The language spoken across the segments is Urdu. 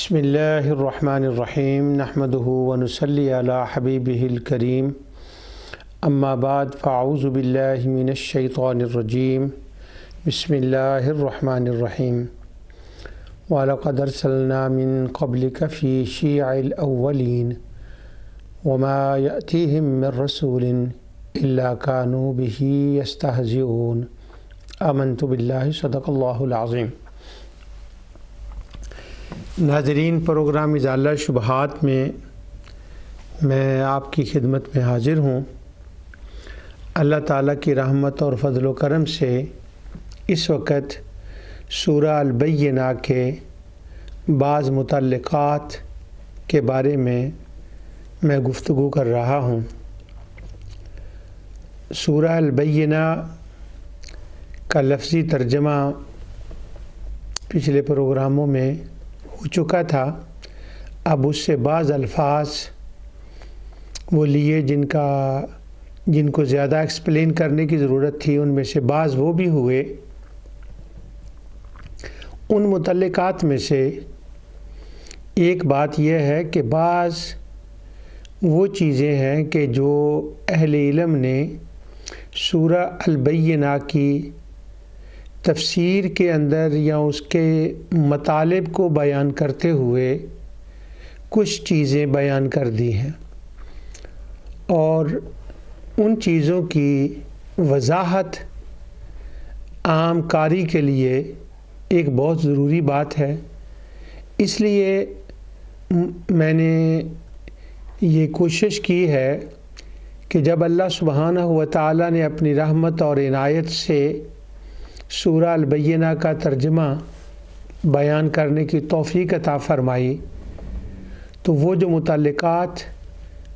بسم اللہ الرحمن الرحیم نحمدہ ونصلی علی حبیبہ الکریم اما بعد فاعوذ باللہ من الشیطان الرجیم بسم اللہ الرحمن الرحیم وَلَقَدْ أَرْسَلْنَا مِن قَبْلِكَ فِي شِيَعِ الْأَوَّلِينَ وَمَا يَأْتِيهِم مِّن رَّسُولٍ إِلَّا كَانُوا بِهِ يَسْتَهْزِئُونَ آمَنْتُ بِاللَّهِ صدق اللہ العظیم۔ ناظرین، پروگرام ازالہ شبہات میں آپ کی خدمت میں حاضر ہوں۔ اللہ تعالیٰ کی رحمت اور فضل و کرم سے اس وقت سورہ البینہ کے بعض متعلقات کے بارے میں گفتگو کر رہا ہوں۔ سورہ البینہ کا لفظی ترجمہ پچھلے پروگراموں میں ہو چکا تھا۔ اب اس سے بعض الفاظ وہ لیے جن کو زیادہ ایکسپلین کرنے کی ضرورت تھی، ان میں سے بعض وہ بھی ہوئے۔ ان متعلقات میں سے ایک بات یہ ہے کہ بعض وہ چیزیں ہیں کہ جو اہل علم نے سورہ البینہ کی تفسیر کے اندر یا اس کے مطالب کو بیان کرتے ہوئے کچھ چیزیں بیان کر دی ہیں، اور ان چیزوں کی وضاحت عام قاری کے لیے ایک بہت ضروری بات ہے۔ اس لیے میں نے یہ کوشش کی ہے کہ جب اللہ سبحانہ و تعالیٰ نے اپنی رحمت اور عنایت سے سورہ البینہ کا ترجمہ بیان کرنے کی توفیق عطا فرمائی، تو وہ جو متعلقات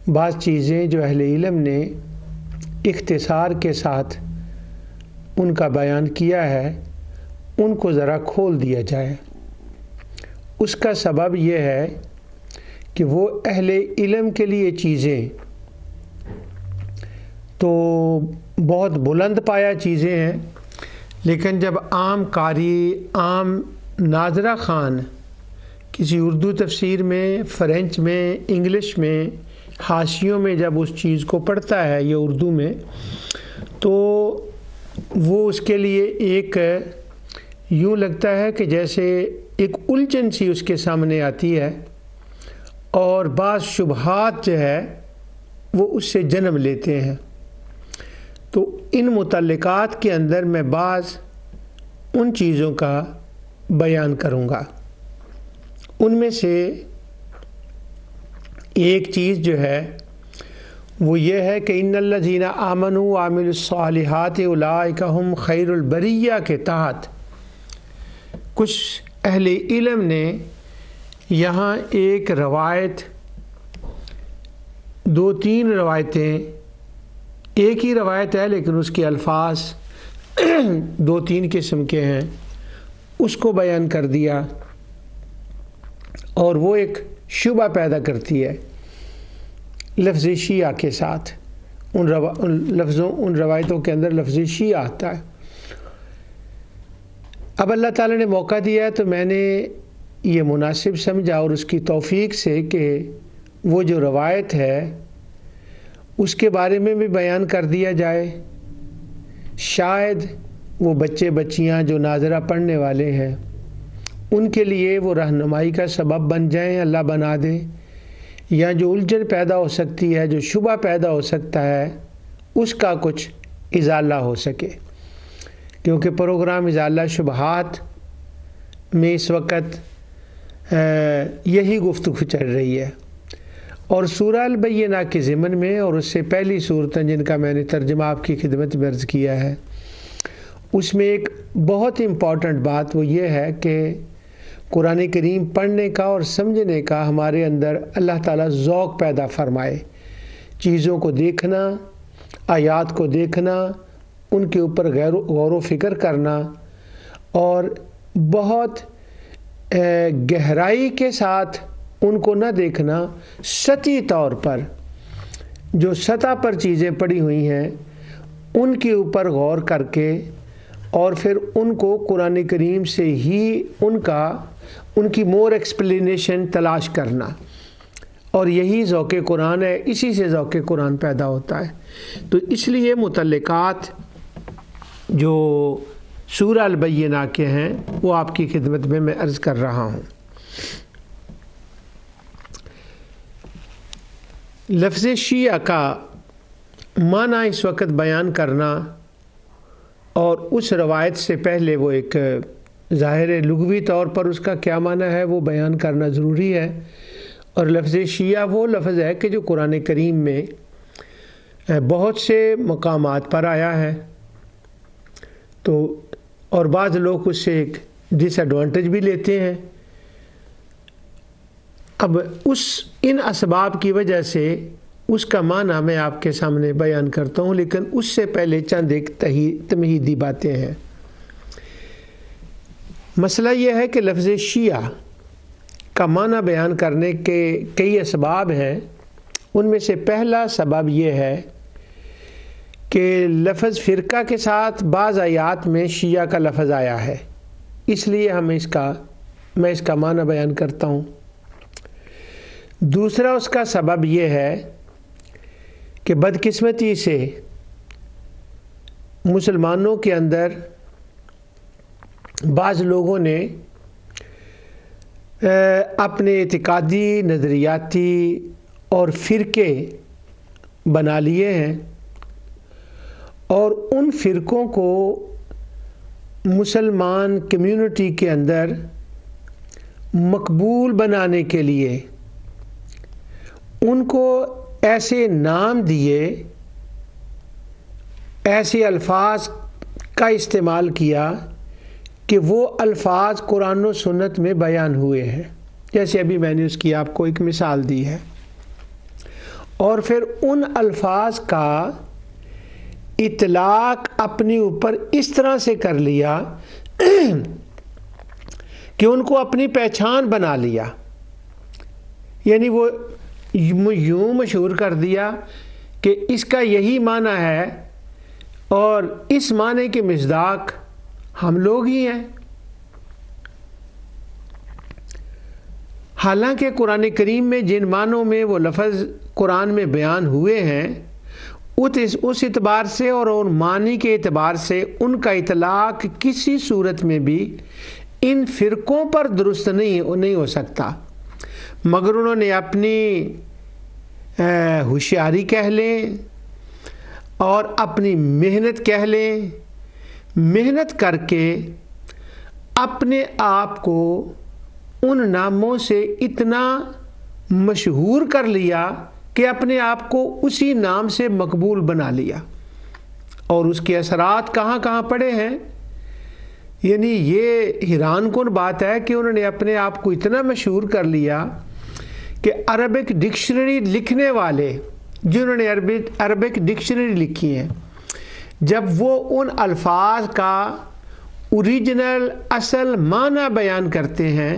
بعض چیزیں جو اہل علم نے اختصار کے ساتھ ان کا بیان کیا ہے، ان کو ذرا کھول دیا جائے۔ اس کا سبب یہ ہے کہ وہ اہل علم کے لیے چیزیں تو بہت بلند پایا چیزیں ہیں، لیکن جب عام قاری، عام ناظرہ خان کسی اردو تفسیر میں، فرینچ میں، انگلش میں، حاشیوں میں جب اس چیز کو پڑھتا ہے یا اردو میں، تو وہ اس کے لیے ایک یوں لگتا ہے کہ جیسے ایک الجھن سی اس کے سامنے آتی ہے، اور بعض شبہات جو ہے وہ اس سے جنم لیتے ہیں۔ تو ان متعلقات کے اندر میں بعض ان چیزوں کا بیان کروں گا۔ ان میں سے ایک چیز جو ہے وہ یہ ہے کہ ان الذین آمنوا وعملوا الصالحات اولئک ھم خیر البریہ کے تحت کچھ اہل علم نے یہاں ایک روایت، دو تین روایتیں، ایک ہی روایت ہے لیکن اس کے الفاظ دو تین قسم کے ہیں، اس کو بیان کر دیا، اور وہ ایک شبہ پیدا کرتی ہے لفظ شیعہ کے ساتھ۔ ان روایتوں کے اندر لفظ شیعہ آتا ہے۔ اب اللہ تعالیٰ نے موقع دیا ہے تو میں نے یہ مناسب سمجھا، اور اس کی توفیق سے، کہ وہ جو روایت ہے اس کے بارے میں بھی بیان کر دیا جائے۔ شاید وہ بچے بچیاں جو ناظرہ پڑھنے والے ہیں ان کے لیے وہ رہنمائی کا سبب بن جائیں، اللہ بنا دے، یا جو الجھن پیدا ہو سکتی ہے، جو شبہ پیدا ہو سکتا ہے، اس کا کچھ ازالہ ہو سکے، کیونکہ پروگرام ازالہ شبہات میں اس وقت یہی گفتگو چل رہی ہے، اور سورہ البینہ کے ضمن میں، اور اس سے پہلی صورتیں جن کا میں نے ترجمہ آپ کی خدمت میں عرض کیا ہے، اس میں ایک بہت امپورٹنٹ بات وہ یہ ہے کہ قرآن کریم پڑھنے کا اور سمجھنے کا ہمارے اندر اللہ تعالیٰ ذوق پیدا فرمائے، چیزوں کو دیکھنا، آیات کو دیکھنا، ان کے اوپر غور و فکر کرنا، اور بہت گہرائی کے ساتھ ان کو نہ دیکھنا، سطحی طور پر جو سطح پر چیزیں پڑی ہوئی ہیں ان کے اوپر غور کر کے، اور پھر ان کو قرآن کریم سے ہی ان کی مور ایکسپلینیشن تلاش کرنا، اور یہی ذوق قرآن ہے، اسی سے ذوق قرآن پیدا ہوتا ہے۔ تو اس لیے متعلقات جو سورہ البینہ کے ہیں وہ آپ کی خدمت میں عرض کر رہا ہوں۔ لفظ شیعہ کا معنی اس وقت بیان کرنا، اور اس روایت سے پہلے وہ ایک ظاہر لغوی طور پر اس کا کیا معنی ہے وہ بیان کرنا ضروری ہے۔ اور لفظ شیعہ وہ لفظ ہے کہ جو قرآن کریم میں بہت سے مقامات پر آیا ہے، تو اور بعض لوگ اس سے ایک ڈس ایڈوانٹیج بھی لیتے ہیں۔ اب ان اسباب کی وجہ سے اس کا معنی میں آپ کے سامنے بیان کرتا ہوں، لیکن اس سے پہلے چند ایک تمہیدی باتیں ہیں۔ مسئلہ یہ ہے کہ لفظ شیعہ کا معنی بیان کرنے کے کئی اسباب ہیں۔ ان میں سے پہلا سبب یہ ہے کہ لفظ فرقہ کے ساتھ بعض آیات میں شیعہ کا لفظ آیا ہے، اس لیے میں اس کا معنی بیان کرتا ہوں۔ دوسرا اس کا سبب یہ ہے کہ بدقسمتی سے مسلمانوں کے اندر بعض لوگوں نے اپنے اعتقادی، نظریاتی اور فرقے بنا لیے ہیں، اور ان فرقوں کو مسلمان کمیونٹی کے اندر مقبول بنانے کے لیے ان کو ایسے نام دیے، ایسے الفاظ کا استعمال کیا کہ وہ الفاظ قرآن و سنت میں بیان ہوئے ہیں، جیسے ابھی میں نے اس کی آپ کو ایک مثال دی ہے۔ اور پھر ان الفاظ کا اطلاق اپنے اوپر اس طرح سے کر لیا کہ ان کو اپنی پہچان بنا لیا، یعنی وہ یوں مشہور کر دیا کہ اس کا یہی معنی ہے، اور اس معنی کے مصداق ہم لوگ ہی ہیں۔ حالانکہ قرآن کریم میں جن معنوں میں وہ لفظ قرآن میں بیان ہوئے ہیں، اس اعتبار سے اور ان معنی کے اعتبار سے ان کا اطلاق کسی صورت میں بھی ان فرقوں پر درست نہیں ہو سکتا، مگر انہوں نے اپنی ہوشیاری کہہ لیں اور اپنی محنت کہہ لیں، محنت کر کے اپنے آپ کو ان ناموں سے اتنا مشہور کر لیا کہ اپنے آپ کو اسی نام سے مقبول بنا لیا، اور اس کے اثرات کہاں کہاں پڑے ہیں۔ یعنی یہ حیران کن بات ہے کہ انہوں نے اپنے آپ کو اتنا مشہور کر لیا کہ عربک ڈکشنری لکھنے والے، جنہوں نے عربک ڈکشنری لکھی ہیں، جب وہ ان الفاظ کا اوریجنل اصل معنی بیان کرتے ہیں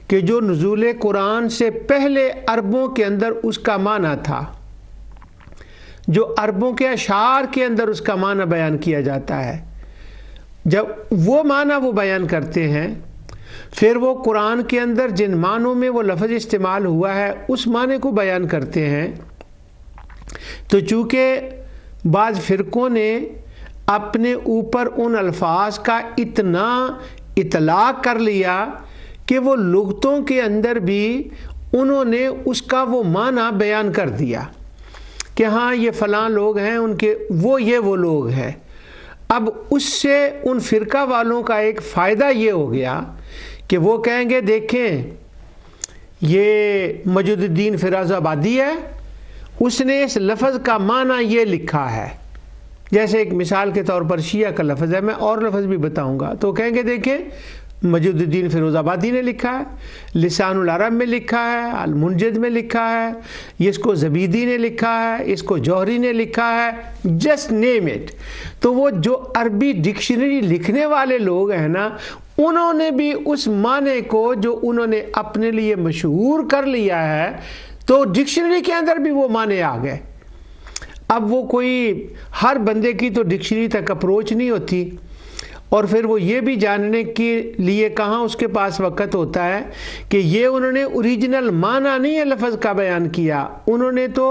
کہ جو نزول قرآن سے پہلے عربوں کے اندر اس کا معنی تھا، جو عربوں کے اشعار کے اندر اس کا معنی بیان کیا جاتا ہے، جب وہ معنی وہ بیان کرتے ہیں، پھر وہ قرآن کے اندر جن معنوں میں وہ لفظ استعمال ہوا ہے اس معنی کو بیان کرتے ہیں، تو چونکہ بعض فرقوں نے اپنے اوپر ان الفاظ کا اتنا اطلاق کر لیا کہ وہ لغتوں کے اندر بھی انہوں نے اس کا وہ معنی بیان کر دیا کہ ہاں یہ فلاں لوگ ہیں، ان کے وہ لوگ ہیں۔ اب اس سے ان فرقہ والوں کا ایک فائدہ یہ ہو گیا کہ وہ کہیں گے دیکھیں یہ مجد الدین فیروز آبادی ہے، اس نے اس لفظ کا معنی یہ لکھا ہے، جیسے ایک مثال کے طور پر شیعہ کا لفظ ہے، میں اور لفظ بھی بتاؤں گا، تو کہیں گے دیکھیں مجد الدین فیروز آبادی نے لکھا ہے، لسان العرب میں لکھا ہے، المنجد میں لکھا ہے، اس کو زبیدی نے لکھا ہے، اس کو جوہری نے لکھا ہے، جسٹ نیم اٹ۔ تو وہ جو عربی ڈکشنری لکھنے والے لوگ ہیں نا، انہوں نے بھی اس معنی کو جو انہوں نے اپنے لیے مشہور کر لیا ہے، تو ڈکشنری کے اندر بھی وہ معنی آ گئے۔ اب وہ کوئی ہر بندے کی تو ڈکشنری تک اپروچ نہیں ہوتی، اور پھر وہ یہ بھی جاننے کے لیے کہاں اس کے پاس وقت ہوتا ہے کہ یہ انہوں نے اوریجنل معنی نہیں ہے لفظ کا بیان کیا، انہوں نے تو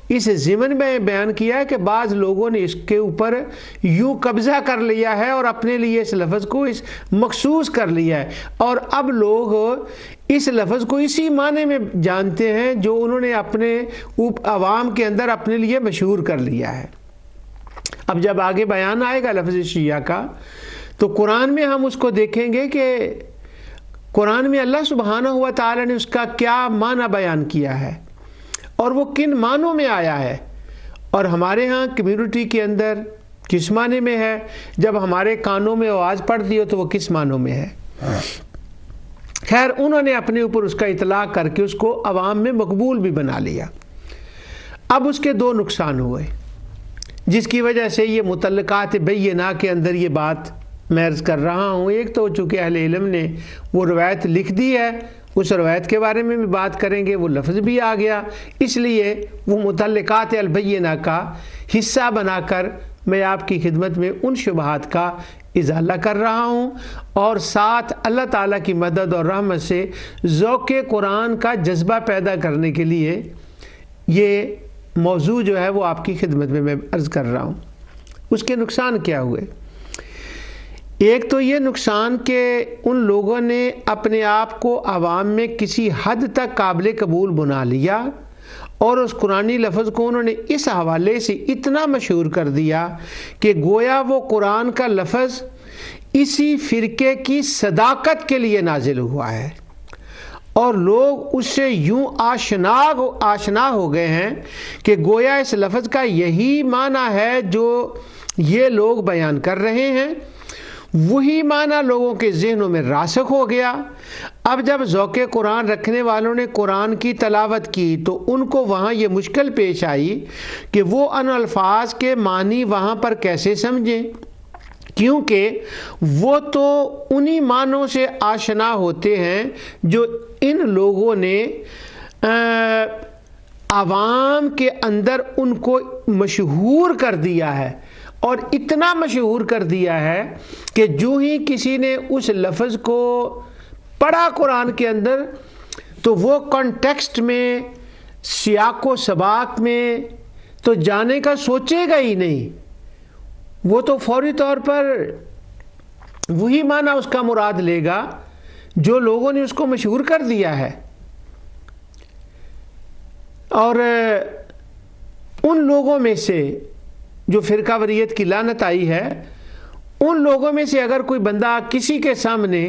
اس ضمن میں بیان کیا ہے کہ بعض لوگوں نے اس کے اوپر یوں قبضہ کر لیا ہے اور اپنے لیے اس لفظ کو اس مخصوص کر لیا ہے، اور اب لوگ اس لفظ کو اسی معنی میں جانتے ہیں جو انہوں نے اپنے عوام کے اندر اپنے لیے مشہور کر لیا ہے۔ اب جب آگے بیان آئے گا لفظ شیعہ کا تو قرآن میں ہم اس کو دیکھیں گے کہ قرآن میں اللہ سبحانہ و تعالی نے اس کا کیا معنی بیان کیا ہے اور وہ کن معنوں میں آیا ہے، اور ہمارے ہاں کمیونٹی کے اندر کس معنی میں ہے، جب ہمارے کانوں میں آواز پڑتی ہو تو وہ کس معنوں میں ہے۔ خیر انہوں نے اپنے اوپر اس کا اطلاق کر کے اس کو عوام میں مقبول بھی بنا لیا۔ اب اس کے دو نقصان ہوئے جس کی وجہ سے یہ متعلقات بینہ کے اندر یہ بات میں عرض کر رہا ہوں۔ ایک تو چونکہ اہل علم نے وہ روایت لکھ دی ہے، اس روایت کے بارے میں بھی بات کریں گے، وہ لفظ بھی آ گیا، اس لیے وہ متعلقات البینہ کا حصہ بنا کر میں آپ کی خدمت میں ان شبہات کا ازالہ کر رہا ہوں، اور ساتھ اللہ تعالیٰ کی مدد اور رحمت سے ذوق قرآن کا جذبہ پیدا کرنے کے لیے یہ موضوع جو ہے وہ آپ کی خدمت میں عرض کر رہا ہوں۔ اس کے نقصان کیا ہوئے؟ ایک تو یہ نقصان کہ ان لوگوں نے اپنے آپ کو عوام میں کسی حد تک قابل قبول بنا لیا، اور اس قرآنی لفظ کو انہوں نے اس حوالے سے اتنا مشہور کر دیا کہ گویا وہ قرآن کا لفظ اسی فرقے کی صداقت کے لیے نازل ہوا ہے، اور لوگ اس سے یوں آشنا ہو گئے ہیں کہ گویا اس لفظ کا یہی معنی ہے جو یہ لوگ بیان کر رہے ہیں، وہی معنی لوگوں کے ذہنوں میں راسخ ہو گیا۔ اب جب ذوق قرآن رکھنے والوں نے قرآن کی تلاوت کی تو ان کو وہاں یہ مشکل پیش آئی کہ وہ ان الفاظ کے معنی وہاں پر کیسے سمجھیں، کیونکہ وہ تو انہی معنوں سے آشنا ہوتے ہیں جو ان لوگوں نے عوام کے اندر ان کو مشہور کر دیا ہے، اور اتنا مشہور کر دیا ہے کہ جو ہی کسی نے اس لفظ کو پڑھا قرآن کے اندر تو وہ کانٹیکسٹ میں، سیاق و سباق میں تو جانے کا سوچے گا ہی نہیں، وہ تو فوری طور پر وہی معنی اس کا مراد لے گا جو لوگوں نے اس کو مشہور کر دیا ہے۔ اور ان لوگوں میں سے جو فرقہ واریت کی لعنت آئی ہے، ان لوگوں میں سے اگر کوئی بندہ کسی کے سامنے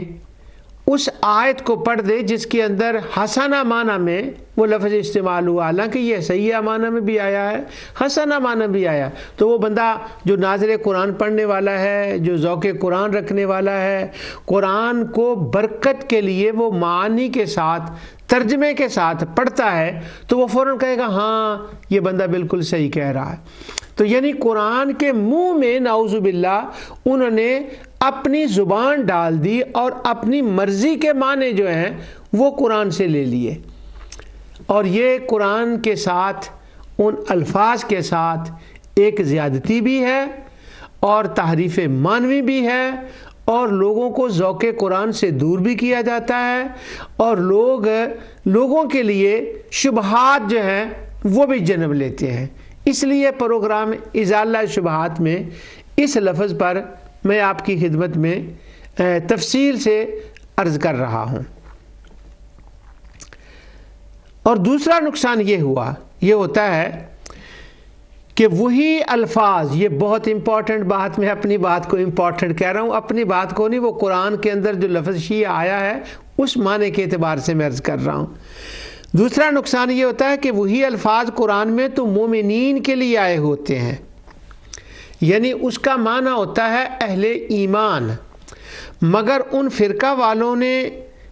اس آیت کو پڑھ دے جس کے اندر حسنہ معنی میں وہ لفظ استعمال ہوا، حالانکہ یہ سیئہ معنی میں بھی آیا ہے، حسنہ معنی بھی آیا، تو وہ بندہ جو ناظر قرآن پڑھنے والا ہے، جو ذوق قرآن رکھنے والا ہے، قرآن کو برکت کے لیے وہ معانی کے ساتھ، ترجمے کے ساتھ پڑھتا ہے تو وہ فوراً کہے گا ہاں یہ بندہ بالکل صحیح کہہ رہا ہے۔ تو یعنی قرآن کے منہ میں نعوذ باللہ انہوں نے اپنی زبان ڈال دی اور اپنی مرضی کے معنی جو ہیں وہ قرآن سے لے لیے، اور یہ قرآن کے ساتھ ان الفاظ کے ساتھ ایک زیادتی بھی ہے اور تحریف معنوی بھی ہے، اور لوگوں کو ذوق قرآن سے دور بھی کیا جاتا ہے، اور لوگوں کے لیے شبہات جو ہیں وہ بھی جنم لیتے ہیں۔ اس لیے پروگرام ازالہ شبہات میں اس لفظ پر میں آپ کی خدمت میں تفصیل سے عرض کر رہا ہوں۔ اور دوسرا نقصان یہ ہوتا ہے کہ وہی الفاظ، یہ بہت امپورٹنٹ بات، میں اپنی بات کو امپورٹنٹ کہہ رہا ہوں، اپنی بات کو نہیں، وہ قرآن کے اندر جو لفظ شیعہ آیا ہے اس معنی کے اعتبار سے میں عرض کر رہا ہوں۔ دوسرا نقصان یہ ہوتا ہے کہ وہی الفاظ قرآن میں تو مومنین کے لیے آئے ہوتے ہیں، یعنی اس کا معنی ہوتا ہے اہل ایمان، مگر ان فرقہ والوں نے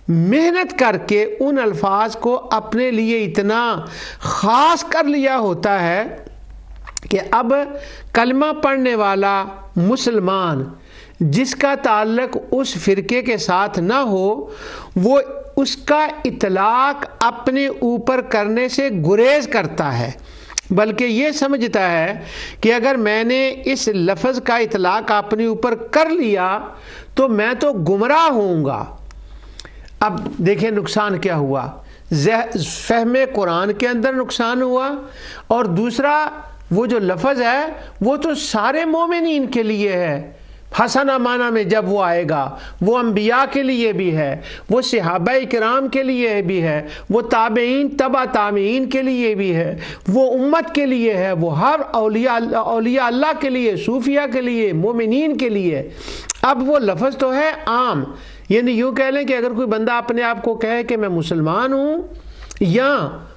محنت کر کے ان الفاظ کو اپنے لیے اتنا خاص کر لیا ہوتا ہے کہ اب کلمہ پڑھنے والا مسلمان جس کا تعلق اس فرقے کے ساتھ نہ ہو، وہ اس کا اطلاق اپنے اوپر کرنے سے گریز کرتا ہے، بلکہ یہ سمجھتا ہے کہ اگر میں نے اس لفظ کا اطلاق اپنے اوپر کر لیا تو میں تو گمراہ ہوں گا۔ اب دیکھیں نقصان کیا ہوا، فہم قرآن کے اندر نقصان ہوا، اور دوسرا وہ جو لفظ ہے وہ تو سارے مومنین کے لیے ہے، حسنہ معنی میں جب وہ آئے گا، وہ انبیاء کے لیے بھی ہے، وہ صحابہ کرام کے لیے بھی ہے، وہ تابعین تبع تابعین کے لیے بھی ہے، وہ امت کے لیے ہے، وہ ہر اولیاء اللہ کے لیے، صوفیاء کے لیے، مومنین کے لیے۔ اب وہ لفظ تو ہے عام، یعنی یوں کہہ لیں کہ اگر کوئی بندہ اپنے آپ کو کہے کہ میں مسلمان ہوں یا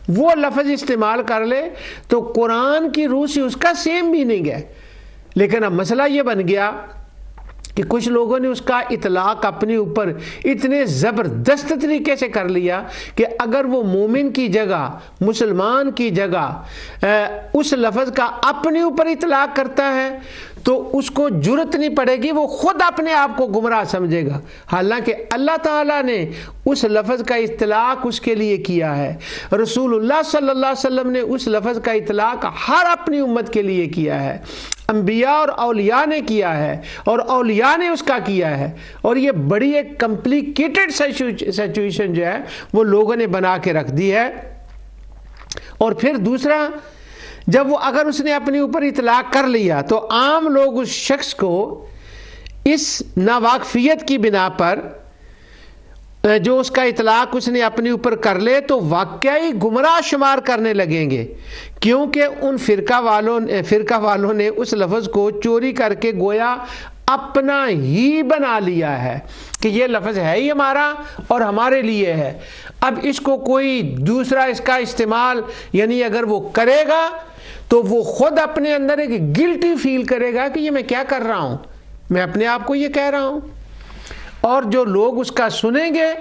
وہ لفظ استعمال کر لے تو قرآن کی روح سے اس کا سیم میننگ ہے۔ لیکن اب مسئلہ یہ بن گیا کہ کچھ لوگوں نے اس کا اطلاق اپنے اوپر اتنے زبردست طریقے سے کر لیا کہ اگر وہ مومن کی جگہ، مسلمان کی جگہ اس لفظ کا اپنے اوپر اطلاق کرتا ہے تو اس کو جرت نہیں پڑے گی، وہ خود اپنے آپ کو گمراہ سمجھے گا، حالانکہ اللہ تعالیٰ نے اس لفظ کا اطلاق اس کے لیے کیا ہے، رسول اللہ صلی اللہ علیہ وسلم نے اس لفظ کا اطلاق ہر اپنی امت کے لیے کیا ہے، انبیاء اور اولیاء نے کیا ہے، اور اولیاء نے اس کا کیا ہے، اور یہ بڑی ایک کمپلیکیٹڈ سچویشن جو ہے وہ لوگوں نے بنا کے رکھ دی ہے۔ اور پھر دوسرا، جب وہ اگر اس نے اپنے اوپر اطلاق کر لیا تو عام لوگ اس شخص کو اس ناواقفیت کی بنا پر جو اس کا اطلاق اس نے اپنے اوپر کر لے تو واقعی گمراہ شمار کرنے لگیں گے، کیونکہ ان فرقہ والوں نے اس لفظ کو چوری کر کے گویا اپنا ہی بنا لیا ہے کہ یہ لفظ ہے ہی ہمارا اور ہمارے لیے ہے۔ اب اس کو کوئی دوسرا اس کا استعمال یعنی اگر وہ کرے گا تو وہ خود اپنے اندر ایک گلٹی فیل کرے گا کہ یہ میں کیا کر رہا ہوں، میں اپنے آپ کو یہ کہہ رہا ہوں، اور جو لوگ اس کا سنیں گے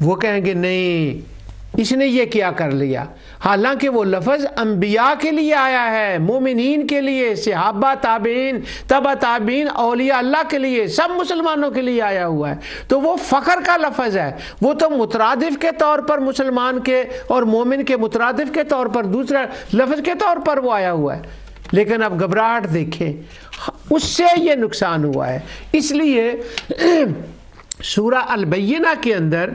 وہ کہیں گے نہیں اس نے یہ کیا کر لیا، حالانکہ وہ لفظ انبیاء کے لیے آیا ہے، مومنین کے لیے، صحابہ تابعین تبع تابعین اولیاء اللہ کے لیے، سب مسلمانوں کے لیے آیا ہوا ہے، تو وہ فخر کا لفظ ہے، وہ تو مترادف کے طور پر مسلمان کے اور مومن کے مترادف کے طور پر دوسرا لفظ کے طور پر وہ آیا ہوا ہے۔ لیکن اب گھبراہٹ دیکھیں، اس سے یہ نقصان ہوا ہے۔ اس لیے سورہ البینہ کے اندر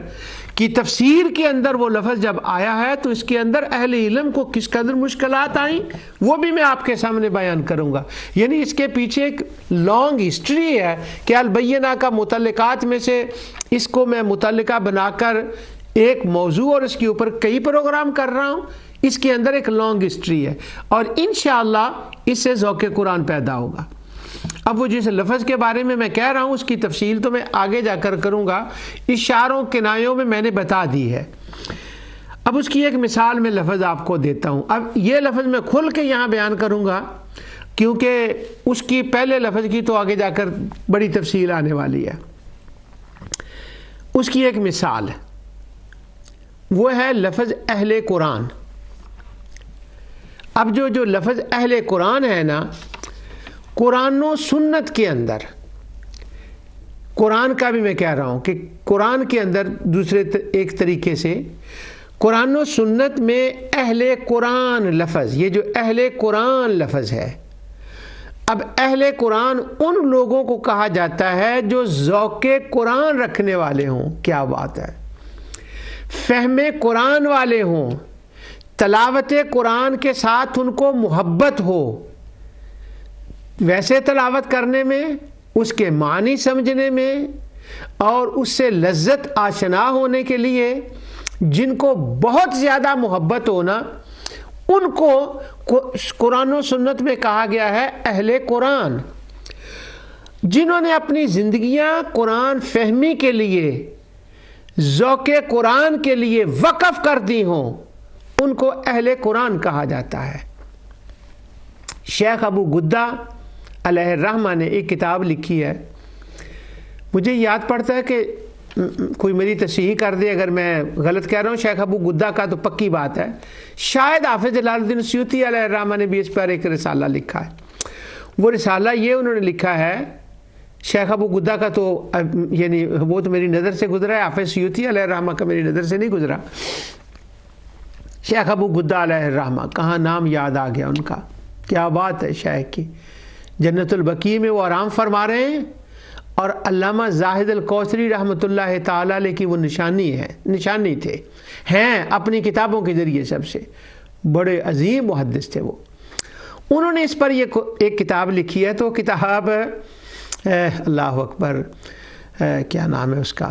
کی تفسیر کے اندر وہ لفظ جب آیا ہے تو اس کے اندر اہل علم کو کس قدر مشکلات آئیں وہ بھی میں آپ کے سامنے بیان کروں گا۔ یعنی اس کے پیچھے ایک لانگ ہسٹری ہے کہ البینہ کا متعلقات میں سے اس کو میں متعلقہ بنا کر ایک موضوع اور اس کے اوپر کئی پروگرام کر رہا ہوں، اس کے اندر ایک لانگ ہسٹری ہے، اور انشاءاللہ اس سے ذوق قرآن پیدا ہوگا۔ اب وہ جس لفظ کے بارے میں کہہ رہا ہوں اس کی تفصیل تو میں آگے جا کر کروں گا، اشاروں کنایوں میں نے بتا دی ہے۔ اب اس کی ایک مثال میں لفظ آپ کو دیتا ہوں۔ اب یہ لفظ میں کھل کے یہاں بیان کروں گا کیونکہ اس کی پہلے لفظ کی تو آگے جا کر بڑی تفصیل آنے والی ہے۔ اس کی ایک مثال وہ ہے لفظ اہل قرآن۔ اب جو لفظ اہل قرآن ہے نا، قرآن و سنت کے اندر، قرآن کا بھی میں کہہ رہا ہوں کہ قرآن کے اندر دوسرے ایک طریقے سے قرآن و سنت میں اہل قرآن لفظ، یہ جو اہل قرآن لفظ ہے، اب اہل قرآن ان لوگوں کو کہا جاتا ہے جو ذوق قرآن رکھنے والے ہوں، کیا بات ہے، فہم قرآن والے ہوں، تلاوت قرآن کے ساتھ ان کو محبت ہو، ویسے تلاوت کرنے میں، اس کے معنی سمجھنے میں اور اس سے لذت آشنا ہونے کے لیے جن کو بہت زیادہ محبت ہونا، ان کو قرآن و سنت میں کہا گیا ہے اہل قرآن۔ جنہوں نے اپنی زندگیاں قرآن فہمی کے لیے، ذوق قرآن کے لیے وقف کر دی ہوں، ان کو اہل قرآن کہا جاتا ہے۔ شیخ ابو گدہ علیہ الرحمہ نے ایک کتاب لکھی ہے، مجھے یاد پڑتا ہے کہ کوئی میری تصحیح کر دے اگر میں غلط کہہ رہا ہوں، شیخ ابو گدہ کا تو پکی بات ہے، شاید حافظ جلال الدین سیوطی علیہ الرحمہ نے بھی اس پر ایک رسالہ لکھا ہے۔ وہ رسالہ یہ انہوں نے لکھا ہے، شیخ ابو گدہ کا تو یعنی وہ تو میری نظر سے گزرا ہے، حافظ سیوطی علیہ الرحمہ کا میری نظر سے نہیں گزرا۔ شیخ ابو گدہ علیہ الرحمہ، کہاں نام یاد آ گیا ان کا، کیا بات ہے شیخ کی، جنت البقیع میں وہ آرام فرما رہے ہیں، اور علامہ زاہد الکوثری رحمۃ اللہ تعالی علیہ کی وہ نشانی تھے، ہیں اپنی کتابوں کے ذریعے سب سے بڑے عظیم محدث تھے وہ۔ انہوں نے اس پر یہ ایک کتاب لکھی ہے، تو کتاب اللہ اکبر کیا نام ہے اس کا،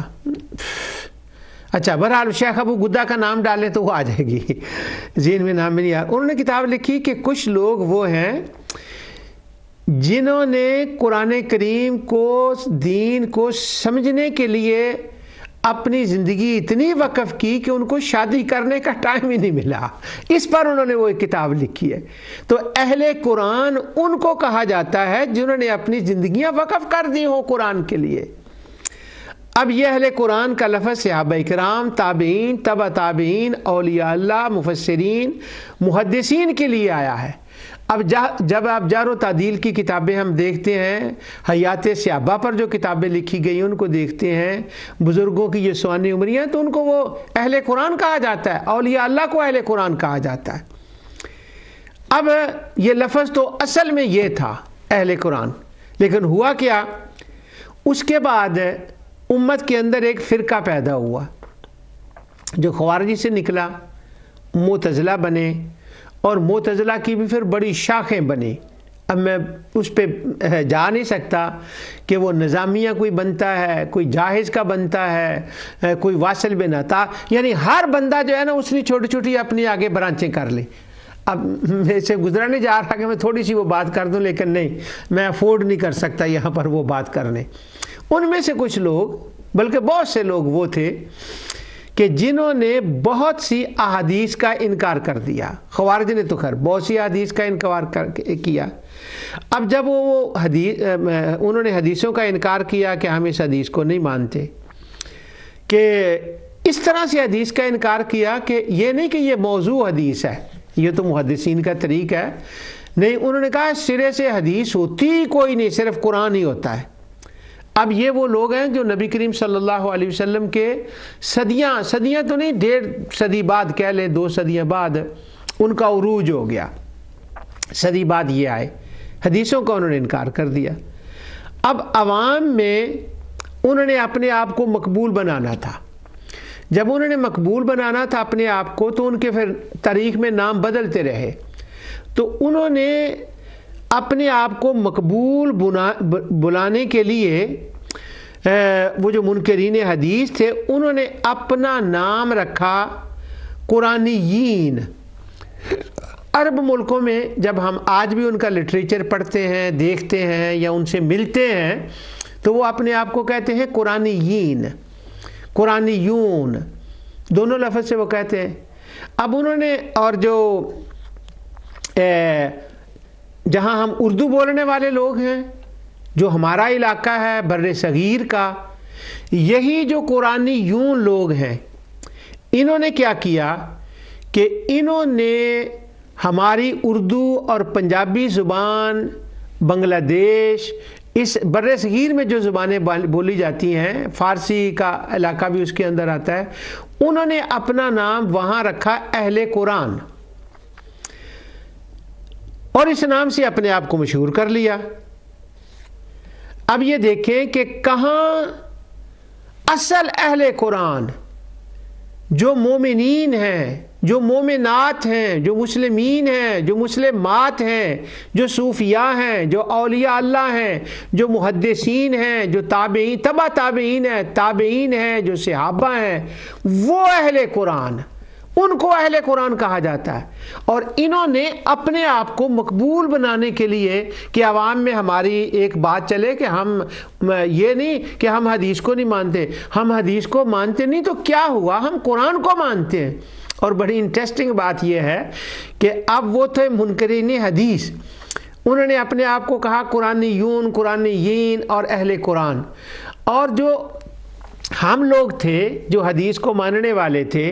اچھا بہرحال شیخ ابو گدہ کا نام ڈالیں تو وہ آ جائے گی، ذہن میں نام میں نہیں آ رہا۔ انہوں نے کتاب لکھی کہ کچھ لوگ وہ ہیں جنہوں نے قرآن کریم کو، دین کو سمجھنے کے لیے اپنی زندگی اتنی وقف کی کہ ان کو شادی کرنے کا ٹائم ہی نہیں ملا، اس پر انہوں نے وہ ایک کتاب لکھی ہے۔ تو اہل قرآن ان کو کہا جاتا ہے جنہوں نے اپنی زندگیاں وقف کر دی ہوں قرآن کے لیے۔ اب یہ اہل قرآن کا لفظ صحابہ کرام، تابعین، تبع تابعین، اولیاء اللہ، مفسرین، محدثین کے لیے آیا ہے۔ اب جب آپ جار و تعدیل کی کتابیں ہم دیکھتے ہیں، حیات صحابہ پر جو کتابیں لکھی گئی ان کو دیکھتے ہیں، بزرگوں کی یہ سوانح عمریاں، تو ان کو وہ اہل قرآن کہا جاتا ہے، اولیاء اللہ کو اہل قرآن کہا جاتا ہے۔ اب یہ لفظ تو اصل میں یہ تھا اہل قرآن، لیکن ہوا کیا، اس کے بعد امت کے اندر ایک فرقہ پیدا ہوا جو خوارجی سے نکلا، معتزلہ بنے، اور معتزلہ کی بھی پھر بڑی شاخیں بنی۔ اب میں اس پہ جا نہیں سکتا کہ وہ نظامیہ کوئی بنتا ہے، کوئی جاہز کا بنتا ہے، کوئی واصل بن عطا، یعنی ہر بندہ جو ہے نا اس نے چھوٹی چھوٹی اپنی آگے برانچیں کر لی۔ اب میرے سے گزرا نہیں جا رہا کہ میں تھوڑی سی وہ بات کر دوں، لیکن نہیں، میں افورڈ نہیں کر سکتا یہاں پر وہ بات کرنے۔ ان میں سے کچھ لوگ، بلکہ بہت سے لوگ وہ تھے کہ جنہوں نے بہت سی احادیث کا انکار کر دیا۔ خوارج نے تو خیر بہت سی احادیث کا انکار کیا۔ اب جب انہوں نے حدیثوں کا انکار کیا کہ ہم اس حدیث کو نہیں مانتے، کہ اس طرح سے حدیث کا انکار کیا کہ یہ نہیں کہ یہ موضوع حدیث ہے، یہ تو محدثین کا طریقہ ہے، نہیں، انہوں نے کہا سرے سے حدیث ہوتی کوئی نہیں، صرف قرآن ہی ہوتا ہے۔ اب یہ وہ لوگ ہیں جو نبی کریم صلی اللہ علیہ وسلم کے صدیاں تو نہیں، 1.5 صدی بعد کہہ لیں، 2 صدیاں بعد ان کا عروج ہو گیا، صدی بعد یہ آئے، حدیثوں کا انہوں نے انکار کر دیا۔ اب عوام میں انہوں نے اپنے آپ کو مقبول بنانا تھا، جب انہوں نے مقبول بنانا تھا اپنے آپ کو، تو ان کے پھر تاریخ میں نام بدلتے رہے، تو انہوں نے اپنے آپ کو مقبول بلانے کے لیے وہ جو منکرین حدیث تھے انہوں نے اپنا نام رکھا قرآنیین۔ عرب ملکوں میں جب ہم آج بھی ان کا لٹریچر پڑھتے ہیں، دیکھتے ہیں یا ان سے ملتے ہیں، تو وہ اپنے آپ کو کہتے ہیں قرآنیین، قرآنیون، دونوں لفظ سے وہ کہتے ہیں۔ اب انہوں نے، اور جو جہاں ہم اردو بولنے والے لوگ ہیں، جو ہمارا علاقہ ہے بر صغیر کا، یہی جو قرآنیون لوگ ہیں، انہوں نے کیا کیا کہ انہوں نے ہماری اردو اور پنجابی زبان، بنگلہ دیش، اس بر صغیر میں جو زبانیں بولی جاتی ہیں، فارسی کا علاقہ بھی اس کے اندر آتا ہے، انہوں نے اپنا نام وہاں رکھا اہل قرآن، اور اس نام سے اپنے آپ کو مشہور کر لیا۔ اب یہ دیکھیں کہ کہاں اصل اہل قرآن، جو مومنین ہیں، جو مومنات ہیں، جو مسلمین ہیں، جو مسلمات ہیں، جو صوفیاء ہیں، جو اولیاء اللہ ہیں، جو محدثین ہیں، جو تابعین، تبع تابعین ہیں، تابعین ہیں، جو صحابہ ہیں، وہ اہل قرآن، ان کو اہل قرآن کہا جاتا ہے۔ اور انہوں نے اپنے آپ کو مقبول بنانے کے لیے کہ عوام میں ہماری ایک بات چلے کہ ہم یہ نہیں کہ ہم حدیث کو نہیں مانتے، ہم حدیث کو مانتے نہیں تو کیا ہوا، ہم قرآن کو مانتے ہیں۔ اور بڑی انٹرسٹنگ بات یہ ہے کہ اب وہ تھے منکرین حدیث، انہوں نے اپنے آپ کو کہا قرآنیون، قرآنیین اور اہل قرآن، اور جو ہم لوگ تھے جو حدیث کو ماننے والے تھے،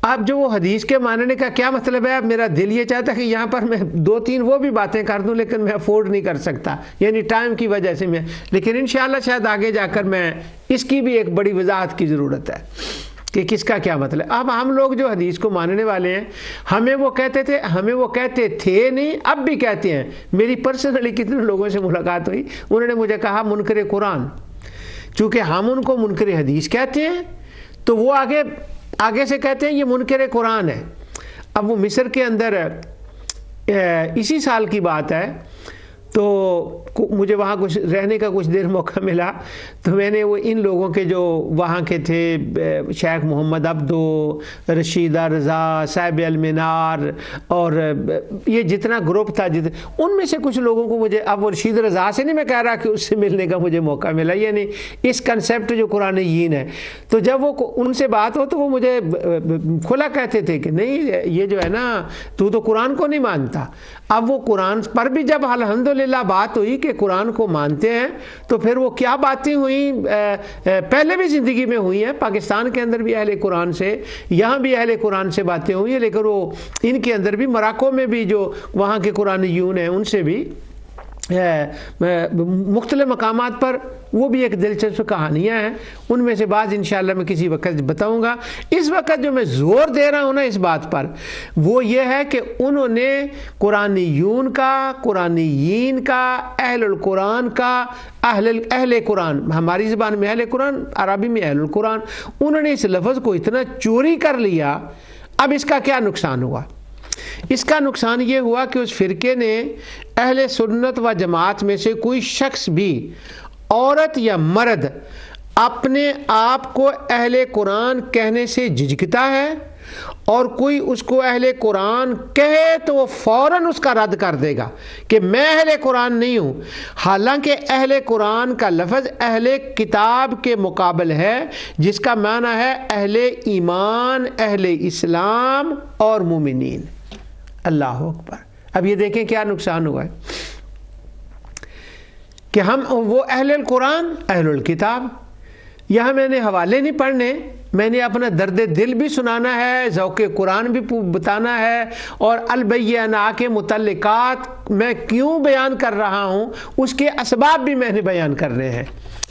اب جو وہ حدیث کے ماننے کا کیا مطلب ہے، اب میرا دل یہ چاہتا ہے کہ یہاں پر میں 2-3 وہ بھی باتیں کر دوں، لیکن میں افورڈ نہیں کر سکتا، یعنی ٹائم کی وجہ سے میں، لیکن انشاءاللہ شاید آگے جا کر میں اس کی بھی ایک بڑی وضاحت کی ضرورت ہے۔ کہ کس کا کیا مطلب. اب ہم لوگ جو حدیث کو ماننے والے ہیں ہمیں وہ کہتے تھے نہیں، اب بھی کہتے ہیں. میری پرسنلی کتنے لوگوں سے ملاقات ہوئی، انہوں نے مجھے کہا منکر قرآن. چونکہ ہم ان کو منکر حدیث کہتے ہیں تو وہ آگے سے کہتے ہیں یہ منکر قرآن ہے. اب وہ مصر کے اندر اسی سال کی بات ہے، تو مجھے وہاں کچھ رہنے کا کچھ دیر موقع ملا، تو میں نے وہ ان لوگوں کے جو وہاں کے تھے شیخ محمد عبدو، رشیدہ رضا، صاحب المنار، اور یہ جتنا گروپ تھا ان میں سے کچھ لوگوں کو مجھے، اب وہ رشید رضا سے نہیں میں کہہ رہا کہ اس سے ملنے کا مجھے موقع ملا، یعنی اس کنسیپٹ جو قرآنیین ہے. تو جب وہ ان سے بات ہو تو وہ مجھے کھلا کہتے تھے کہ نہیں یہ جو ہے نا تو قرآن کو نہیں مانتا. اب وہ قرآن پر بھی جب الحمدللہ بات ہوئی کہ قرآن کو مانتے ہیں، تو پھر وہ کیا باتیں ہوئیں پہلے بھی زندگی میں ہوئی ہیں. پاکستان کے اندر بھی اہل قرآن سے، یہاں بھی اہل قرآن سے باتیں ہوئی ہیں، لیکن وہ ان کے اندر بھی مراکو میں بھی جو وہاں کے قرآنیون ہیں ان سے بھی مختلف مقامات پر وہ بھی ایک دلچسپ کہانیاں ہیں. ان میں سے بعض انشاءاللہ میں کسی وقت بتاؤں گا. اس وقت جو میں زور دے رہا ہوں نا اس بات پر، وہ یہ ہے کہ انہوں نے قرآنیون کا، قرآنیین کا، اہل القرآن کا، اہل قرآن، ہماری زبان میں اہل قرآن، عربی میں اہل القرآن، انہوں نے اس لفظ کو اتنا چوری کر لیا. اب اس کا کیا نقصان ہوا؟ اس کا نقصان یہ ہوا کہ اس فرقے نے اہل سنت و جماعت میں سے کوئی شخص بھی، عورت یا مرد، اپنے آپ کو اہل قرآن کہنے سے جھجکتا ہے، اور کوئی اس کو اہل قرآن کہے تو وہ فوراً اس کا رد کر دے گا کہ میں اہل قرآن نہیں ہوں. حالانکہ اہل قرآن کا لفظ اہل کتاب کے مقابل ہے، جس کا معنی ہے اہل ایمان، اہل اسلام اور مومنین. اللہ اکبر. اب یہ دیکھیں کیا نقصان ہوا ہے کہ ہم وہ اہل القرآن، اہل الکتاب. یہاں میں نے حوالے نہیں پڑھنے، میں نے اپنا درد دل بھی سنانا ہے، ذوق قرآن بھی بتانا ہے، اور البینہ کے متعلقات میں کیوں بیان کر رہا ہوں اس کے اسباب بھی میں نے بیان کرنے ہیں،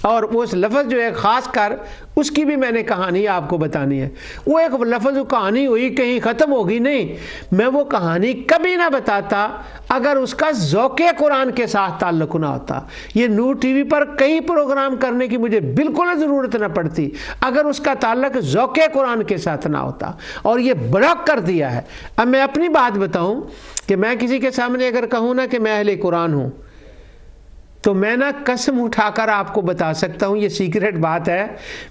اور اس لفظ جو ہے خاص کر اس کی بھی میں نے کہانی آپ کو بتانی ہے. وہ ایک لفظ کہانی ہوئی کہیں ختم ہوگی نہیں، میں وہ کہانی کبھی نہ بتاتا اگر اس کا ذوق قرآن کے ساتھ تعلق نہ ہوتا. یہ نور ٹی وی پر کئی پروگرام کرنے کی مجھے بالکل ضرورت نہ پڑتی اگر اس کا تعلق ذوق قرآن کے ساتھ نہ ہوتا، اور یہ بلاک کر دیا ہے. اب میں اپنی بات بتاؤں کہ میں کسی کے سامنے اگر کہوں نا کہ میں اہل قرآن ہوں، تو میں نا قسم اٹھا کر آپ کو بتا سکتا ہوں، یہ سیکریٹ بات ہے،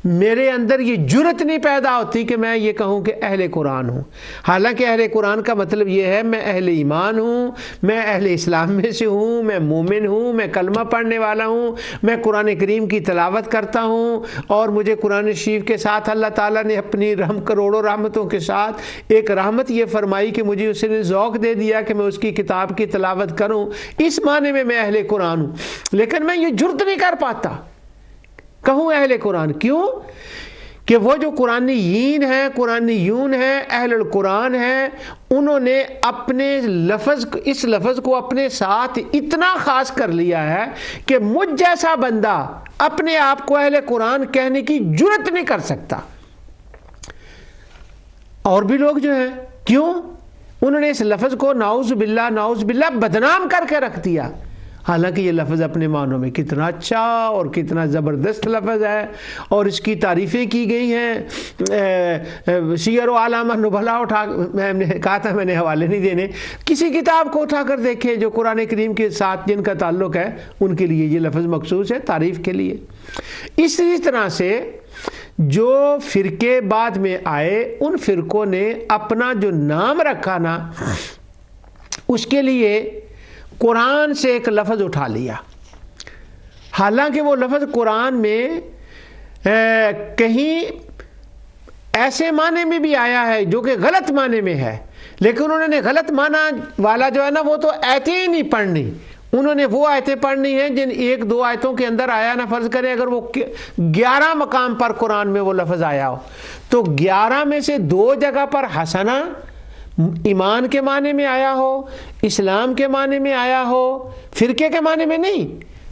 میرے اندر یہ جرت نہیں پیدا ہوتی کہ میں یہ کہوں کہ اہل قرآن ہوں. حالانکہ اہل قرآن کا مطلب یہ ہے میں اہل ایمان ہوں، میں اہل اسلام میں سے ہوں، میں مومن ہوں، میں کلمہ پڑھنے والا ہوں، میں قرآن کریم کی تلاوت کرتا ہوں، اور مجھے قرآن شریف کے ساتھ اللہ تعالیٰ نے اپنی کروڑوں رحمتوں کے ساتھ ایک رحمت یہ فرمائی کہ مجھے اس نے ذوق دے دیا کہ میں اس کی کتاب کی تلاوت کروں. اس معنی میں اہل قرآن ہوں. لیکن میں یہ جرت نہیں کر پاتا کہوں اہل قرآن. کیوں؟ کہ وہ جو قرآنیین ہیں، قرآنیون ہیں، اہل القرآن ہیں، انہوں نے اپنے اس لفظ کو اپنے ساتھ اتنا خاص کر لیا ہے کہ مجھ جیسا بندہ اپنے آپ کو اہل قرآن کہنے کی جرت نہیں کر سکتا. اور بھی لوگ جو ہیں، کیوں؟ انہوں نے اس لفظ کو نعوذ باللہ بدنام کر کے رکھ دیا. حالانکہ یہ لفظ اپنے معنوں میں کتنا اچھا اور کتنا زبردست لفظ ہے، اور اس کی تعریفیں کی گئی ہیں. سیر و اعلام النبلاء میں نے کہا تھا میں نے حوالے نہیں دینے، کسی کتاب کو اٹھا کر دیکھیں جو قرآن کریم کے ساتھ جن کا تعلق ہے ان کے لیے یہ لفظ مخصوص ہے تعریف کے لیے. اسی طرح سے جو فرقے بعد میں آئے ان فرقوں نے اپنا جو نام رکھا نا اس کے لیے قرآن سے ایک لفظ اٹھا لیا. حالانکہ وہ لفظ قرآن میں کہیں ایسے معنی میں بھی آیا ہے جو کہ غلط معنی میں ہے، لیکن انہوں نے غلط معنی والا جو ہے نا وہ تو آیتیں ہی نہیں پڑھنی. انہوں نے وہ آیتیں پڑھنی ہیں جن ایک دو آیتوں کے اندر آیا نا، فرض کریں اگر وہ 11 مقام پر قرآن میں وہ لفظ آیا ہو تو 11 میں سے 2 جگہ پر حسنہ ایمان کے معنی میں آیا ہو، اسلام کے معنی میں آیا ہو، فرقے کے معنی میں نہیں،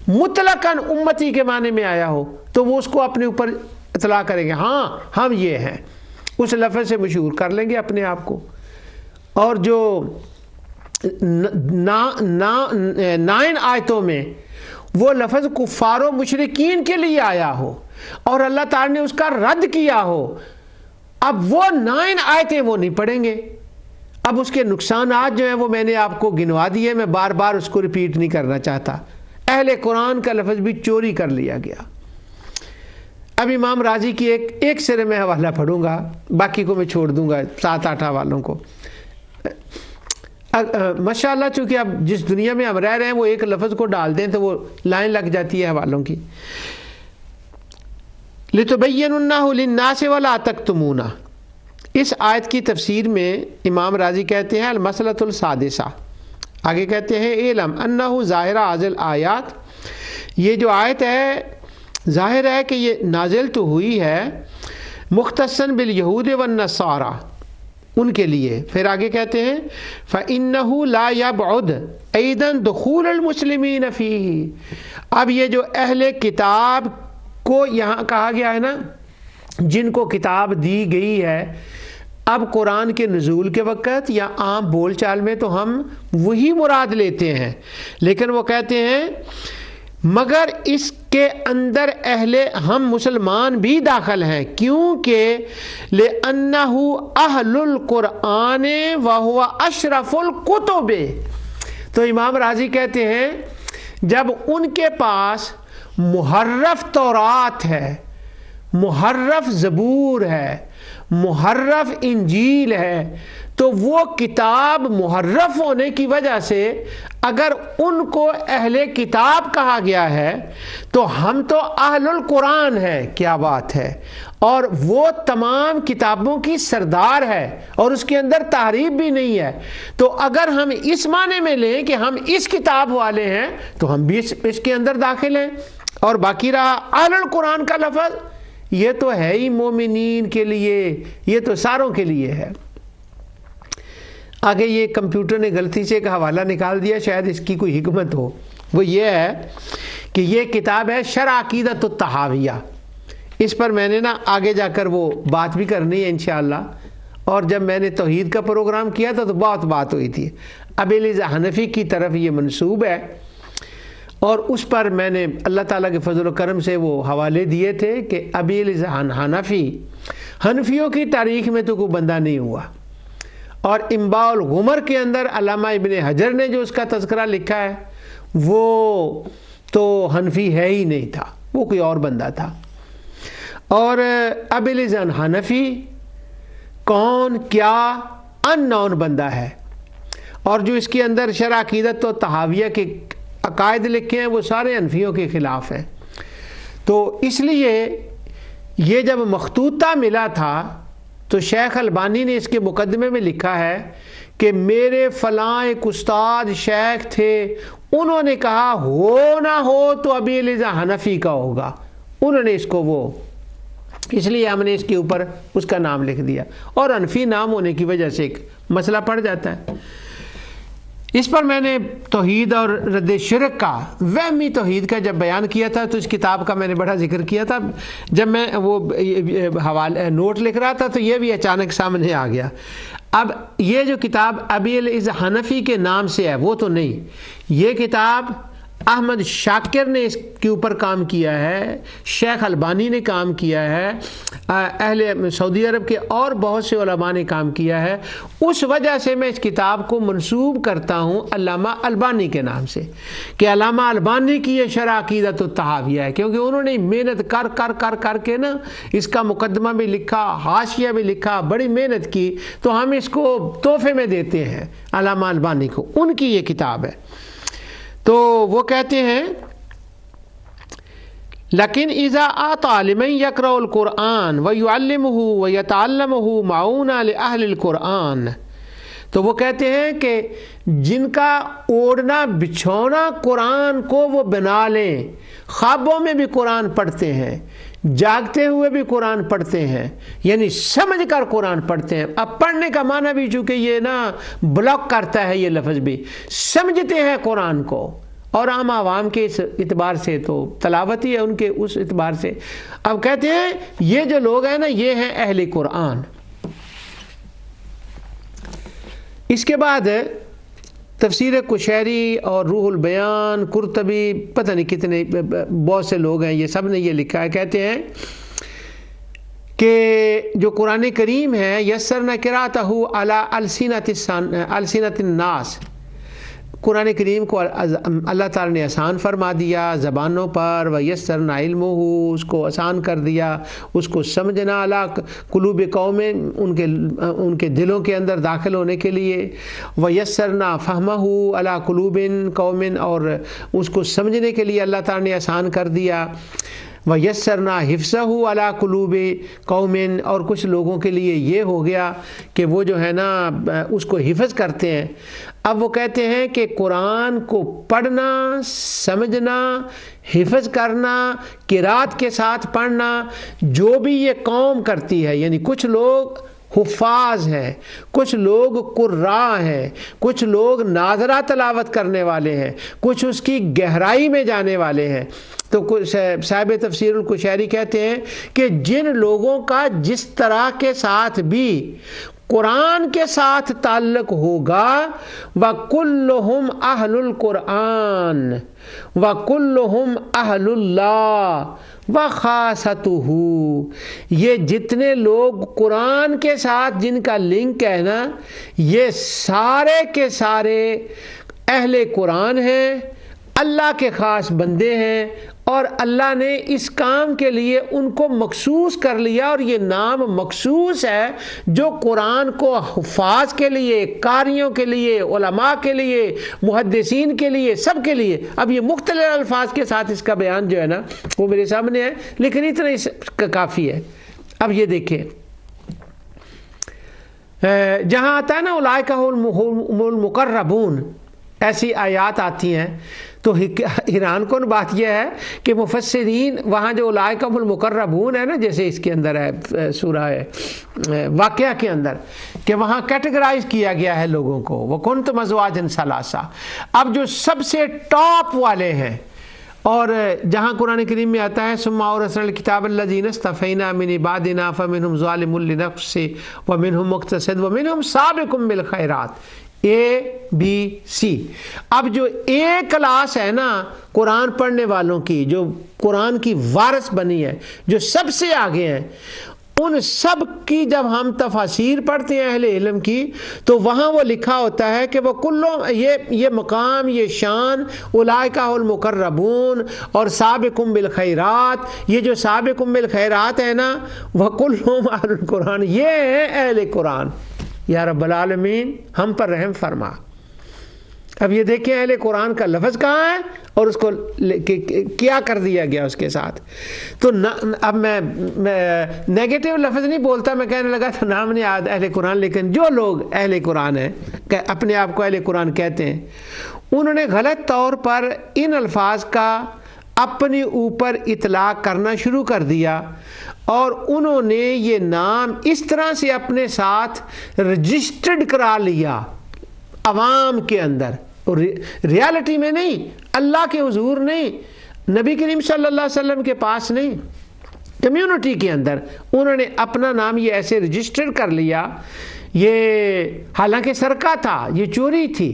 مطلقاً امتی کے معنی میں آیا ہو، تو وہ اس کو اپنے اوپر اطلاع کریں گے، ہاں ہم یہ ہیں. اس لفظ سے مشہور کر لیں گے اپنے آپ کو. اور جو 9 آیتوں میں وہ لفظ کفار و مشرکین کے لیے آیا ہو اور اللہ تعالیٰ نے اس کا رد کیا ہو، اب وہ 9 آیتیں وہ نہیں پڑھیں گے. اب اس کے نقصانات جو ہیں وہ میں نے آپ کو گنوا دیے، میں بار بار اس کو ریپیٹ نہیں کرنا چاہتا. اہل قرآن کا لفظ بھی چوری کر لیا گیا. اب امام راضی کی ایک سرے میں حوالہ پڑھوں گا، باقی کو میں چھوڑ دوں گا 7-8 حوالوں کو. ماشاءاللہ چونکہ اب جس دنیا میں ہم رہ رہے ہیں وہ ایک لفظ کو ڈال دیں تو وہ لائن لگ جاتی ہے حوالوں کی. لِتُبَيِّنُنَّهُ لِلنَّاسِ وَلَا تَكْتُمُونَهُ، اس آیت کی تفسیر میں امام راضی کہتے ہیں المسئلۃ السادسہ، آگے کہتے ہیں اعلم انہ ظاہر حاضل آیات، یہ جو آیت ہے ظاہر ہے کہ یہ نازل تو ہوئی ہے مختصاً بالیہود والنصارى، ان کے لیے. پھر آگے کہتے ہیں فإنہ لا یبعد ایضاً دخول المسلمین فیہ، اب یہ جو اہل کتاب کو یہاں کہا گیا ہے نا، جن کو کتاب دی گئی ہے، اب قرآن کے نزول کے وقت یا عام بول چال میں تو ہم وہی مراد لیتے ہیں، لیکن وہ کہتے ہیں مگر اس کے اندر ہم مسلمان بھی داخل ہیں، کیونکہ لِأَنَّهُ أَهْلُ الْقُرْآنِ وَهُوَ أَشْرَفُ الْكُتُبِ. تو امام راضی کہتے ہیں جب ان کے پاس محرف تورات ہے، محرف زبور ہے، محرف انجیل ہے، تو وہ کتاب محرف ہونے کی وجہ سے اگر ان کو اہل کتاب کہا گیا ہے تو ہم تو اہل القرآن ہیں. کیا بات ہے! اور وہ تمام کتابوں کی سردار ہے اور اس کے اندر تحریف بھی نہیں ہے. تو اگر ہم اس معنی میں لیں کہ ہم اس کتاب والے ہیں تو ہم بھی اس کے اندر داخل ہیں. اور باقی رہا اہل القرآن کا لفظ، یہ تو ہے ہی مومنین کے لیے، یہ تو ساروں کے لیے ہے. آگے یہ کمپیوٹر نے غلطی سے ایک حوالہ نکال دیا، شاید اس کی کوئی حکمت ہو. وہ یہ ہے کہ یہ کتاب ہے شرح عقیدۃ الطحاویہ. اس پر میں نے آگے جا کر وہ بات بھی کرنی ہے انشاءاللہ. اور جب میں نے توحید کا پروگرام کیا تھا تو بہت بات ہوئی تھی. ابی الیاس حنفی کی طرف یہ منسوب ہے اور اس پر میں نے اللہ تعالیٰ کے فضل و کرم سے وہ حوالے دیے تھے کہ ابی الیاس حنفیوں کی تاریخ میں تو کوئی بندہ نہیں ہوا. اور انباء الغمر کے اندر علامہ ابن حجر نے جو اس کا تذکرہ لکھا ہے وہ تو حنفی ہے ہی نہیں تھا، وہ کوئی اور بندہ تھا. اور ابی الیاس حنفی کون کیا ان نون بندہ ہے. اور جو اس کے اندر شرح عقیدت و طحاویہ کے عقائد لکھے ہیں وہ سارے حنفیوں کے خلاف ہیں. تو اس لیے یہ جب مخطوطہ ملا تھا تو شیخ البانی نے اس کے مقدمے میں لکھا ہے کہ میرے فلاں ایک استاد شیخ تھے، انہوں نے کہا ہو نہ ہو تو ابی الیاس حنفی کا ہوگا. انہوں نے اس کو اس لیے ہم نے اس کے اوپر اس کا نام لکھ دیا. اور حنفی نام ہونے کی وجہ سے ایک مسئلہ پڑ جاتا ہے. اس پر میں نے توحید اور رد شرک کا، وہمی توحید کا جب بیان کیا تھا تو اس کتاب کا میں نے بڑا ذکر کیا تھا. جب میں وہ حوالے نوٹ لکھ رہا تھا تو یہ بھی اچانک سامنے آ گیا. اب یہ جو کتاب ابی الیاس حنفی کے نام سے ہے وہ تو نہیں، یہ کتاب احمد شاکر نے اس کے اوپر کام کیا ہے، شیخ البانی نے کام کیا ہے، اہل سعودی عرب کے اور بہت سے علماء نے کام کیا ہے. اس وجہ سے میں اس کتاب کو منسوب کرتا ہوں علامہ البانی کے نام سے کہ علامہ البانی کی یہ شرح عقیدۃ الطحاویہ ہے، کیونکہ انہوں نے محنت کر کے اس کا مقدمہ بھی لکھا، حاشیہ بھی لکھا، بڑی محنت کی. تو ہم اس کو تحفے میں دیتے ہیں علامہ البانی کو، ان کی یہ کتاب ہے. تو وہ کہتے ہیں لیکن اذا آتا لمن یقرأ القرآن ویعلمہ ویتعلمہ معونہ لأہل القرآن، تو وہ کہتے ہیں کہ جن کا اوڑھنا بچھونا قرآن کو وہ بنا لیں، خوابوں میں بھی قرآن پڑھتے ہیں، جاگتے ہوئے بھی قرآن پڑھتے ہیں، یعنی سمجھ کر قرآن پڑھتے ہیں. اب پڑھنے کا معنی بھی چونکہ یہ بلاک کرتا ہے یہ لفظ بھی، سمجھتے ہیں قرآن کو. اور عام عوام کے اس اعتبار سے تو تلاوت ہی ہے ان کے اس اعتبار سے. اب کہتے ہیں یہ جو لوگ ہیں یہ ہیں اہل قرآن. اس کے بعد تفسیر قشیری اور روح البیان، قرطبی، پتہ نہیں کتنے بہت سے لوگ ہیں، یہ سب نے یہ لکھا ہے، کہتے ہیں کہ جو قرآن کریم ہے یسرنا قراءتہ علی السنۃ الناس، قرآن کریم کو اللہ تعالیٰ نے آسان فرما دیا زبانوں پر، ویسرنا علمہ، اس کو آسان کر دیا، اس کو سمجھنا، علی قلوب قوم، ان کے دلوں کے اندر داخل ہونے کے لیے، ویسرنا فہمہ علی قلوب قوم، اور اس کو سمجھنے کے لیے اللہ تعالیٰ نے آسان کر دیا، وَيَسَّرْنَا حِفْظَهُ عَلَىٰ قُلُوبِ قَوْمٍ، اور کچھ لوگوں کے لیے یہ ہو گیا کہ وہ جو ہے نا اس کو حفظ کرتے ہیں۔ اب وہ کہتے ہیں کہ قرآن کو پڑھنا، سمجھنا، حفظ کرنا، قرات کے ساتھ پڑھنا، جو بھی یہ قوم کرتی ہے، یعنی کچھ لوگ حفاظ ہیں، کچھ لوگ قراء ہیں، کچھ لوگ ناظرہ تلاوت کرنے والے ہیں، کچھ اس کی گہرائی میں جانے والے ہیں۔ تو صاحب تفسیر القشیری کہتے ہیں کہ جن لوگوں کا جس طرح کے ساتھ بھی قرآن کے ساتھ تعلق ہوگا، وَكُلُّهُمْ أَهْلُ الْقُرْآنِ وَكُلُّهُمْ أَهْلُ اللَّهِ وَخَاصَتُهُ، یہ جتنے لوگ قرآن کے ساتھ جن کا لنک ہے نا، یہ سارے کے سارے اہل قرآن ہیں، اللہ کے خاص بندے ہیں، اور اللہ نے اس کام کے لیے ان کو مخصوص کر لیا، اور یہ نام مخصوص ہے جو قرآن کو حفاظ کے لیے، قاریوں کے لیے، علماء کے لیے، محدثین کے لیے، سب کے لیے۔ اب یہ مختلف الفاظ کے ساتھ اس کا بیان جو ہے نا وہ میرے سامنے ہے، لیکن اتنا اس کا کافی ہے۔ اب یہ دیکھیں جہاں آتا ہے نا اولئک هم المقربون، ایسی آیات آتی ہیں، تو حیران کن بات یہ ہے کہ مفسرین وہاں جو اولئک هم المقربون ہے نا، جیسے اس کے اندر ہے سورہ واقعہ کے اندر، کہ وہاں کیٹیگرائز کیا گیا ہے لوگوں کو، وَكُنْتُمْ أَزْوَاجًا ثَلَاثًا، اب جو سب سے ٹاپ والے ہیں، اور جہاں قرآن کریم میں آتا ہے ثم اورثنا الکتاب الذین اصطفینا من عبادنا فمنهم ظالم لنفسه ومنهم مقتصد ومنهم سابق بالخیرات، ABC۔ اب جو ایک کلاس ہے نا قرآن پڑھنے والوں کی، جو قرآن کی وارث بنی ہے، جو سب سے آگے ہیں، ان سب کی جب ہم تفاسیر پڑھتے ہیں اہل علم کی، تو وہاں وہ لکھا ہوتا ہے کہ وہ کلوں، یہ مقام، یہ شان، اولئک المقربون اور سابقون بالخیرات، یہ جو سابقون بالخیرات ہے نا، وکلہم اہل القرآن، یہ ہے اہل قرآن۔ یا رب العالمین ہم پر رحم فرما۔ اب یہ دیکھیں اہل قرآن کا لفظ کہاں ہے اور اس کو کیا کر دیا گیا اس کے ساتھ۔ تو اب میں نیگیٹو لفظ نہیں بولتا، میں کہنے لگا تھا نام نہیں یاد اہل قرآن، لیکن جو لوگ اہل قرآن ہیں، اپنے آپ کو اہل قرآن کہتے ہیں، انہوں نے غلط طور پر ان الفاظ کا اپنے اوپر اطلاق کرنا شروع کر دیا، اور انہوں نے یہ نام اس طرح سے اپنے ساتھ رجسٹرڈ کرا لیا عوام کے اندر، اور ریالٹی میں نہیں، اللہ کے حضور نہیں، نبی کریم صلی اللہ علیہ وسلم کے پاس نہیں، کمیونٹی کے اندر انہوں نے اپنا نام یہ ایسے رجسٹر کر لیا۔ یہ حالانکہ سرقہ تھا، یہ چوری تھی،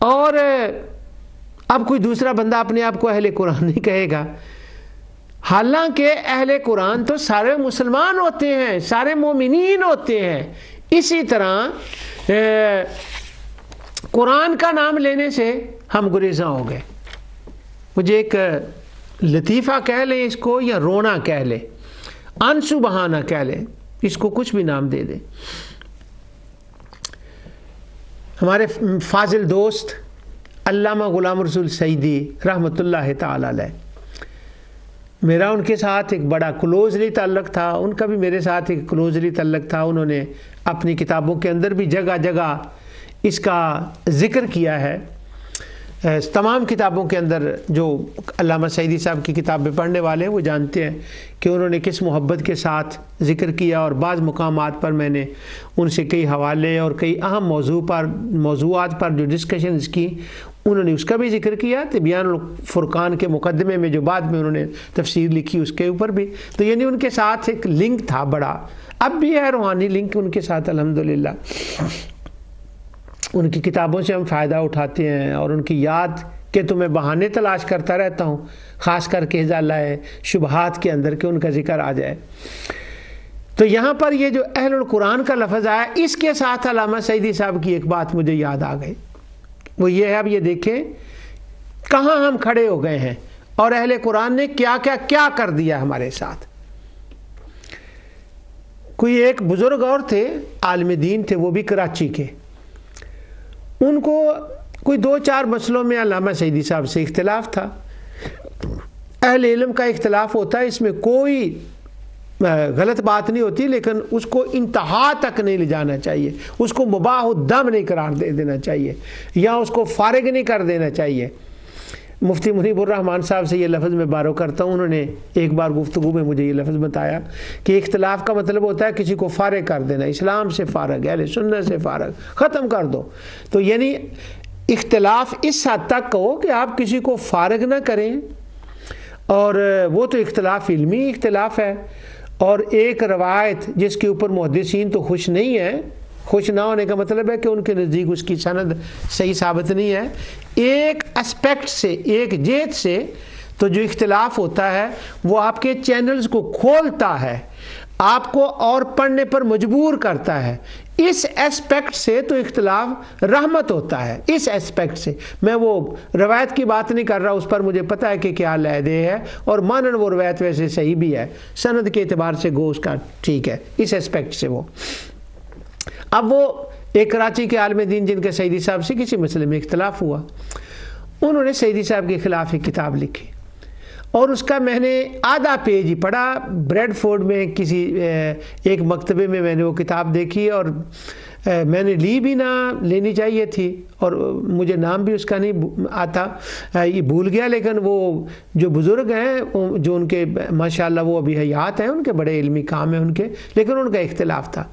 اور اب کوئی دوسرا بندہ اپنے آپ کو اہل قرآن نہیں کہے گا، حالانکہ اہل قرآن تو سارے مسلمان ہوتے ہیں، سارے مومنین ہوتے ہیں۔ اسی طرح قرآن کا نام لینے سے ہم گریزاں ہو گئے۔ مجھے ایک لطیفہ کہہ لیں اس کو، یا رونا کہہ لیں، آنسو بہانا کہہ لیں، اس کو کچھ بھی نام دے دیں۔ ہمارے فاضل دوست علامہ غلام رسول سعیدی رحمۃ اللہ تعالی علیہ، میرا ان کے ساتھ ایک بڑا کلوزلی تعلق تھا، ان کا بھی میرے ساتھ ایک کلوزلی تعلق تھا۔ انہوں نے اپنی کتابوں کے اندر بھی جگہ جگہ اس کا ذکر کیا ہے۔ تمام کتابوں کے اندر جو علامہ سعیدی صاحب کی کتابیں پڑھنے والے ہیں وہ جانتے ہیں کہ انہوں نے کس محبت کے ساتھ ذکر کیا، اور بعض مقامات پر میں نے ان سے کئی حوالے اور کئی اہم موضوعات پر جو ڈسکشنز کی، انہوں نے اس کا بھی ذکر کیا۔ تبیان الفرقان کے مقدمے میں جو بعد میں انہوں نے تفسیر لکھی اس کے اوپر بھی، تو یعنی ان کے ساتھ ایک لنک تھا بڑا، اب بھی ہے روحانی لنک ان کے ساتھ الحمدللہ۔ ان کی کتابوں سے ہم فائدہ اٹھاتے ہیں اور ان کی یاد کہ تو میں بہانے تلاش کرتا رہتا ہوں، خاص کر کے ازالہ شبہات کے اندر کہ ان کا ذکر آ جائے۔ تو یہاں پر یہ جو اہل القرآن کا لفظ آیا، اس کے ساتھ علامہ سعیدی صاحب کی ایک بات مجھے یاد آ گئی، وہ یہ ہے، اب یہ دیکھیں کہاں ہم کھڑے ہو گئے ہیں اور اہل قرآن نے کیا کیا کیا کر دیا ہمارے ساتھ۔ کوئی ایک بزرگ اور تھے، عالم دین تھے، وہ بھی کراچی کے، ان کو کوئی 2-4 مسئلوں میں علامہ سعیدی صاحب سے اختلاف تھا۔ اہل علم کا اختلاف ہوتا ہے، اس میں کوئی غلط بات نہیں ہوتی، لیکن اس کو انتہا تک نہیں لے جانا چاہیے، اس کو مباح الدم نہیں قرار دے دینا چاہیے، یا اس کو فارغ نہیں کر دینا چاہیے۔ مفتی منیب الرحمان صاحب سے یہ لفظ میں بارو کرتا ہوں، انہوں نے ایک بار گفتگو میں مجھے یہ لفظ بتایا کہ اختلاف کا مطلب ہوتا ہے کسی کو فارغ کر دینا، اسلام سے فارغ، اہل سنت سے فارغ، ختم کر دو۔ تو یعنی اختلاف اس حد تک ہو کہ آپ کسی کو فارغ نہ کریں، اور وہ تو اختلاف علمی اختلاف ہے۔ اور ایک روایت جس کے اوپر محدثین تو خوش نہیں ہے، خوش نہ ہونے کا مطلب ہے کہ ان کے نزدیک اس کی سند صحیح ثابت نہیں ہے، ایک اسپیکٹ سے، ایک جہت سے تو جو اختلاف ہوتا ہے وہ آپ کے چینلز کو کھولتا ہے، آپ کو اور پڑھنے پر مجبور کرتا ہے۔ اس ایسپیکٹ سے تو اختلاف رحمت ہوتا ہے، اس ایسپیکٹ سے۔ میں وہ روایت کی بات نہیں کر رہا، اس پر مجھے پتہ ہے کہ کیا لہدے ہے، اور مانن وہ روایت ویسے صحیح بھی ہے، سند کے اعتبار سے گو اس کا ٹھیک ہے، اس ایسپیکٹ سے وہ۔ اب وہ ایک کراچی کے عالم دین جن کے سعیدی صاحب سے کسی مسئلے میں اختلاف ہوا، انہوں نے سعیدی صاحب کے خلاف ایک کتاب لکھی، اور اس کا میں نے آدھا پیج ہی پڑھا۔ بریڈ فورڈ میں کسی ایک مکتبے میں میں نے وہ کتاب دیکھی، اور میں نے لی بھی نہ لینی چاہیے تھی، اور مجھے نام بھی اس کا نہیں آتا، یہ بھول گیا، لیکن وہ جو بزرگ ہیں جو ان کے ماشاءاللہ وہ ابھی حیات ہیں، ان کے بڑے علمی کام ہیں ان کے، لیکن ان کا اختلاف تھا۔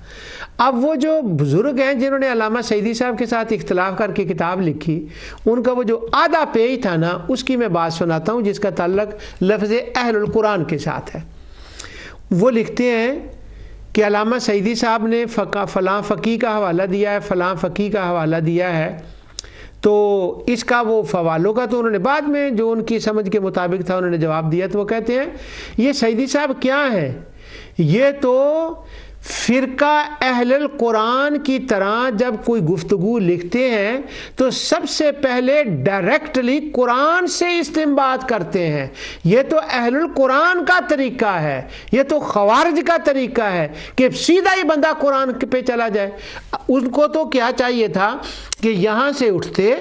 اب وہ جو بزرگ ہیں جنہوں نے علامہ سعیدی صاحب کے ساتھ اختلاف کر کے کتاب لکھی، ان کا وہ جو آدھا پیج تھا نا، اس کی میں بات سناتا ہوں جس کا تعلق لفظ اہل القرآن کے ساتھ ہے۔ وہ لکھتے ہیں کہ علامہ سعیدی صاحب نے فلاں فقیہ کا حوالہ دیا ہے، فلاں فقیہ کا حوالہ دیا ہے، تو اس کا وہ فوالوں کا تو انہوں نے بعد میں جو ان کی سمجھ کے مطابق تھا انہوں نے جواب دیا۔ تو وہ کہتے ہیں یہ سعیدی صاحب کیا ہے، یہ تو فرقہ اہل القرآن کی طرح جب کوئی گفتگو لکھتے ہیں تو سب سے پہلے ڈائریکٹلی قرآن سے استنباط کرتے ہیں۔ یہ تو اہل القرآن کا طریقہ ہے، یہ تو خوارج کا طریقہ ہے کہ سیدھا ہی بندہ قرآن پہ چلا جائے۔ ان کو تو کیا چاہیے تھا کہ یہاں سے اٹھتے،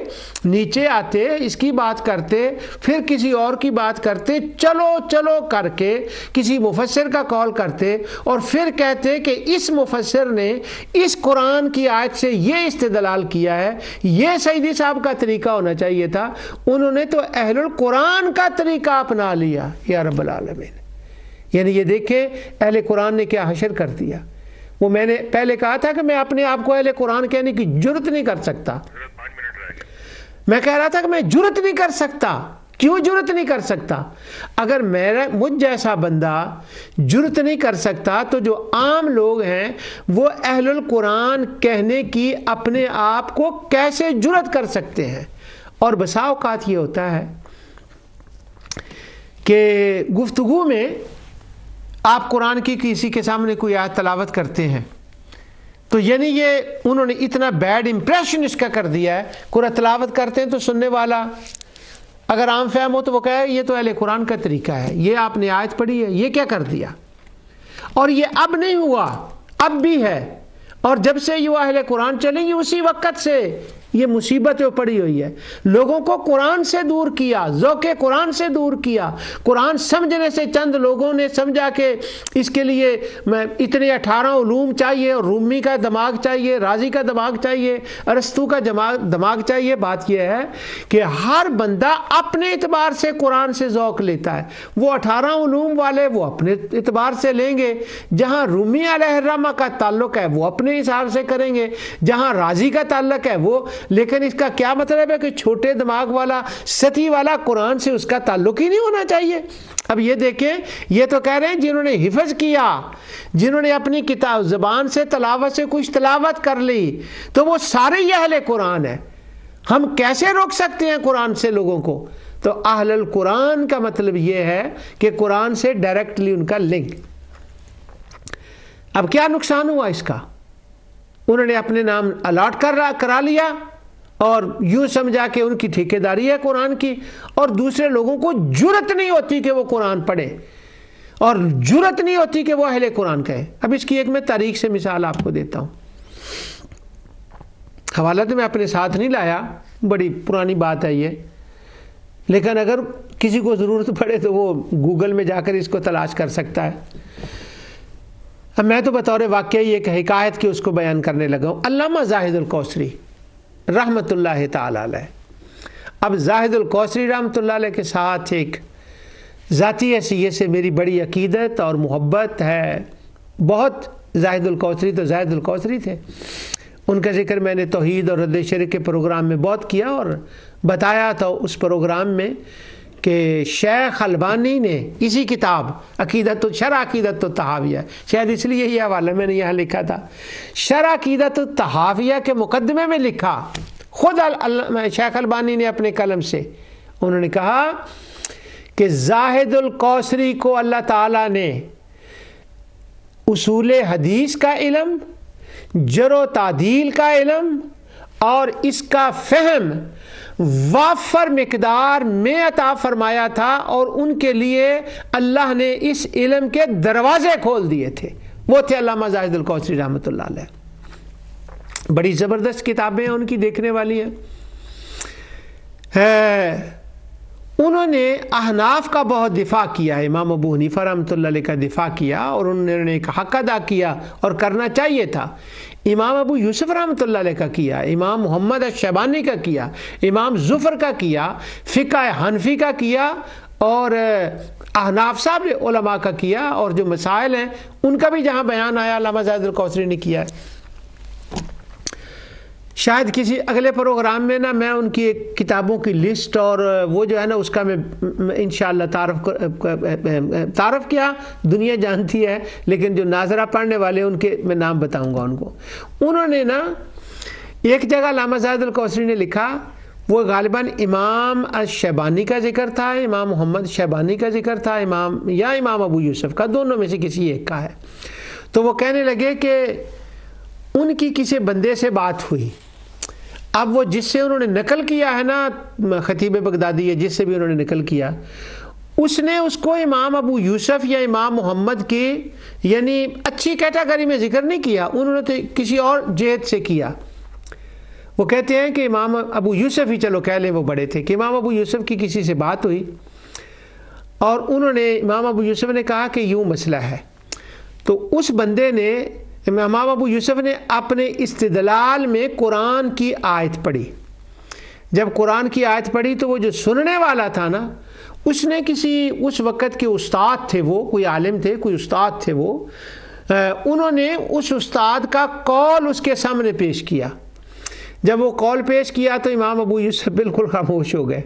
نیچے آتے، اس کی بات کرتے، پھر کسی اور کی بات کرتے، چلو چلو کر کے کسی مفسر کا قول کرتے، اور پھر کہتے کہ اس مفسر نے اس قرآن کی آیت سے یہ استدلال کیا ہے۔ یہ سعیدی صاحب کا طریقہ ہونا چاہیے تھا، انہوں نے تو اہل القرآن کا طریقہ اپنا لیا۔ یا رب العالمین، یعنی یہ دیکھیں اہل قرآن نے کیا حشر کر دیا۔ وہ میں نے پہلے کہا تھا کہ میں اپنے آپ کو اہل قرآن کہنے کی جرت نہیں کر سکتا، میں کہہ رہا تھا کہ میں جرت نہیں کر سکتا۔ کیوں جرت نہیں کر سکتا؟ اگر مجھ جیسا بندہ جرت نہیں کر سکتا تو جو عام لوگ ہیں وہ اہل القرآن کہنے کی اپنے آپ کو کیسے جرت کر سکتے ہیں؟ اور بسا اوقات یہ ہوتا ہے کہ گفتگو میں آپ قرآن کی کسی کے سامنے کوئی آیت تلاوت کرتے ہیں تو یعنی یہ انہوں نے اتنا بیڈ امپریشن اس کا کر دیا ہے، قرآن تلاوت کرتے ہیں تو سننے والا اگر عام فہم ہو تو وہ کہے یہ تو اہل قرآن کا طریقہ ہے، یہ آپ نے آیت پڑھی ہے، یہ کیا کر دیا؟ اور یہ اب نہیں ہوا، اب بھی ہے، اور جب سے یہ اہل قرآن چلیں گے اسی وقت سے یہ مصیبتیں پڑی ہوئی ہے۔ لوگوں کو قرآن سے دور کیا، ذوق قرآن سے دور کیا۔ قرآن سمجھنے سے چند لوگوں نے سمجھا کہ اس کے لیے اتنے 18 علوم چاہیے، اور رومی کا دماغ چاہیے، رازی کا دماغ چاہیے، ارسطو کا دماغ چاہیے۔ بات یہ ہے کہ ہر بندہ اپنے اعتبار سے قرآن سے ذوق لیتا ہے۔ وہ 18 علوم والے وہ اپنے اعتبار سے لیں گے، جہاں رومی علیہ الرحمہ کا تعلق ہے وہ اپنے اپنے حساب سے کریں گے، جہاں راضی کا تعلق ہے وہ، لیکن اس کا کیا مطلب ہے کہ چھوٹے دماغ والا سطحی والا قرآن سے اس کا تعلق ہی نہیں ہونا چاہیے۔ اب یہ دیکھیں، یہ تو کہہ رہے ہیں جنہوں نے حفظ کیا، جنہوں نے اپنی کتاب زبان سے تلاوت سے کچھ تلاوت کر لی، تو وہ سارے ہی اہل قرآن ہیں۔ ہم کیسے روک سکتے ہیں قرآن سے لوگوں کو؟ تو اہل القرآن کا مطلب یہ ہے کہ قرآن سے ڈائریکٹلی ان کا لنک۔ اب کیا نقصان ہوا اس کا؟ انہوں نے اپنے نام الاٹ کرا لیا اور یوں سمجھا کہ ان کی ٹھیکیداری ہے قرآن کی، اور دوسرے لوگوں کو جرت نہیں ہوتی کہ وہ قرآن پڑھے، اور جرت نہیں ہوتی کہ وہ اہل قرآن کہے۔ اب اس کی ایک میں تاریخ سے مثال آپ کو دیتا ہوں، حوالہ تو میں اپنے ساتھ نہیں لایا، بڑی پرانی بات ہے یہ، لیکن اگر کسی کو ضرورت پڑے تو وہ گوگل میں جا کر اس کو تلاش کر سکتا ہے۔ اب میں تو بطور واقعی ایک حکایت کی اس کو بیان کرنے لگا ہوں۔ علامہ زاہد الکوثری رحمۃ اللہ تعالی علیہ، اب زاہد الکوثری رحمۃ اللہ علیہ کے ساتھ ایک ذاتی حیثیت سے میری بڑی عقیدت اور محبت ہے بہت۔ زاہد الکوثری تو زاہد الکوثری تھے، ان کا ذکر میں نے توحید اور رد شرک کے پروگرام میں بہت کیا، اور بتایا تھا اس پروگرام میں کہ شیخ البانی نے اسی کتاب عقیدت شرح عقیدت الطحاویہ، شاید اس لیے یہ حوالہ میں نے یہاں لکھا تھا، شرح عقیدت الطحاویہ کے مقدمے میں لکھا خود شیخ البانی نے اپنے قلم سے، انہوں نے کہا کہ زاہد الکوثری کو اللہ تعالیٰ نے اصول حدیث کا علم، جرح و تعدیل کا علم اور اس کا فہم وافر مقدار میں عطا فرمایا تھا، اور ان کے لیے اللہ نے اس علم کے دروازے کھول دیے تھے۔ وہ تھے علامہ زاہد الکوثری رحمۃ اللہ علیہ۔ بڑی زبردست کتابیں ان کی دیکھنے والی ہیں۔ انہوں نے احناف کا بہت دفاع کیا، امام ابو حنیفہ رحمۃ اللہ علیہ کا دفاع کیا، اور انہوں نے ایک حق ادا کیا اور کرنا چاہیے تھا۔ امام ابو یوسف رحمۃ اللہ علیہ کا کیا، امام محمد الشیبانی کا کیا، امام ظفر کا کیا، فقہ حنفی کا کیا، اور احناف صاحب نے علماء کا کیا، اور جو مسائل ہیں ان کا بھی جہاں بیان آیا علامہ زاہد الکوثری نے کیا ہے۔ شاید کسی اگلے پروگرام میں نا میں ان کی ایک کتابوں کی لسٹ اور وہ جو ہے نا اس کا میں انشاءاللہ تعارف کیا، دنیا جانتی ہے، لیکن جو ناظرہ پڑھنے والے ان کے میں نام بتاؤں گا ان کو۔ انہوں نے نا ایک جگہ علامہ زاہد الکوثری نے لکھا، وہ غالباً امام الشیبانی کا ذکر تھا، امام محمد شیبانی کا ذکر تھا، امام ابو یوسف کا، دونوں میں سے کسی ایک کا ہے۔ تو وہ کہنے لگے کہ ان کی کسی بندے سے بات ہوئی، اب وہ جس سے انہوں نے نقل کیا ہے نا، خطیب بغدادی ہے جس سے بھی انہوں نے نقل کیا، اس نے اس کو امام ابو یوسف یا امام محمد کی یعنی اچھی کیٹاگری میں ذکر نہیں کیا، انہوں نے تو کسی اور جہت سے کیا۔ وہ کہتے ہیں کہ امام ابو یوسف ہی چلو کہہ لیں وہ بڑے تھے، کہ امام ابو یوسف کی کسی سے بات ہوئی اور انہوں نے امام ابو یوسف نے کہا کہ یوں مسئلہ ہے، تو اس بندے نے امام ابو یوسف نے اپنے استدلال میں قرآن کی آیت پڑھی۔ جب قرآن کی آیت پڑھی تو وہ جو سننے والا تھا نا، اس نے کسی اس وقت کے استاد تھے، وہ کوئی عالم تھے، کوئی استاد تھے، وہ انہوں نے اس استاد کا قول اس کے سامنے پیش کیا۔ جب وہ قول پیش کیا تو امام ابو یوسف بالکل خاموش ہو گئے۔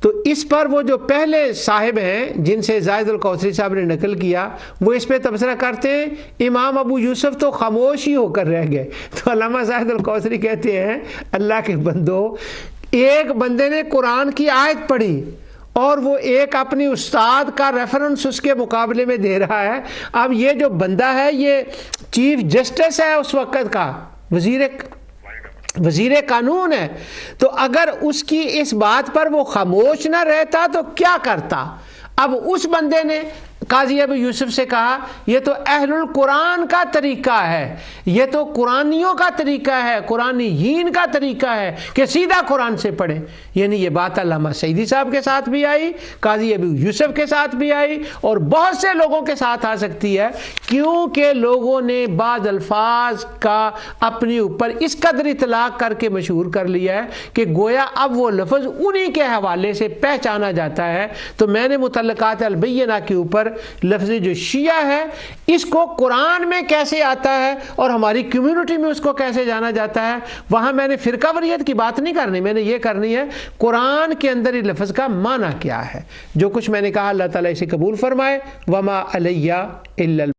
تو اس پر وہ جو پہلے صاحب ہیں جن سے زاہد الکوثری صاحب نے نقل کیا، وہ اس پہ تبصرہ کرتے ہیں امام ابو یوسف تو خاموش ہی ہو کر رہ گئے۔ تو علامہ زاہد الکوثری کہتے ہیں اللہ کے بندو، ایک بندے نے قرآن کی آیت پڑھی اور وہ ایک اپنی استاد کا ریفرنس اس کے مقابلے میں دے رہا ہے۔ اب یہ جو بندہ ہے یہ چیف جسٹس ہے اس وقت کا، وزیر قانون ہے، تو اگر اس کی اس بات پر وہ خاموش نہ رہتا تو کیا کرتا؟ اب اس بندے نے قاضی ابو یوسف سے کہا یہ تو اہل القرآن کا طریقہ ہے، یہ تو قرآنیوں کا طریقہ ہے، قرآنیین کا طریقہ ہے کہ سیدھا قرآن سے پڑھیں۔ یعنی یہ بات علامہ سعیدی صاحب کے ساتھ بھی آئی، قاضی ابو یوسف کے ساتھ بھی آئی، اور بہت سے لوگوں کے ساتھ آ سکتی ہے، کیونکہ لوگوں نے بعض الفاظ کا اپنے اوپر اس قدر اطلاق کر کے مشہور کر لیا ہے کہ گویا اب وہ لفظ انہی کے حوالے سے پہچانا جاتا ہے۔ تو میں نے متعلقات البینہ کے اوپر پر لفظ جو شیعہ ہے اس کو قرآن میں کیسے آتا ہے اور ہماری کمیونٹی میں اس کو کیسے جانا جاتا ہے، وہاں میں نے فرقہ واریت کی بات نہیں کرنی، میں نے یہ کرنی ہے قرآن کے اندر اس لفظ کا معنی کیا ہے۔ جو کچھ میں نے کہا اللہ تعالیٰ اسے قبول فرمائے۔ وما علیہ الا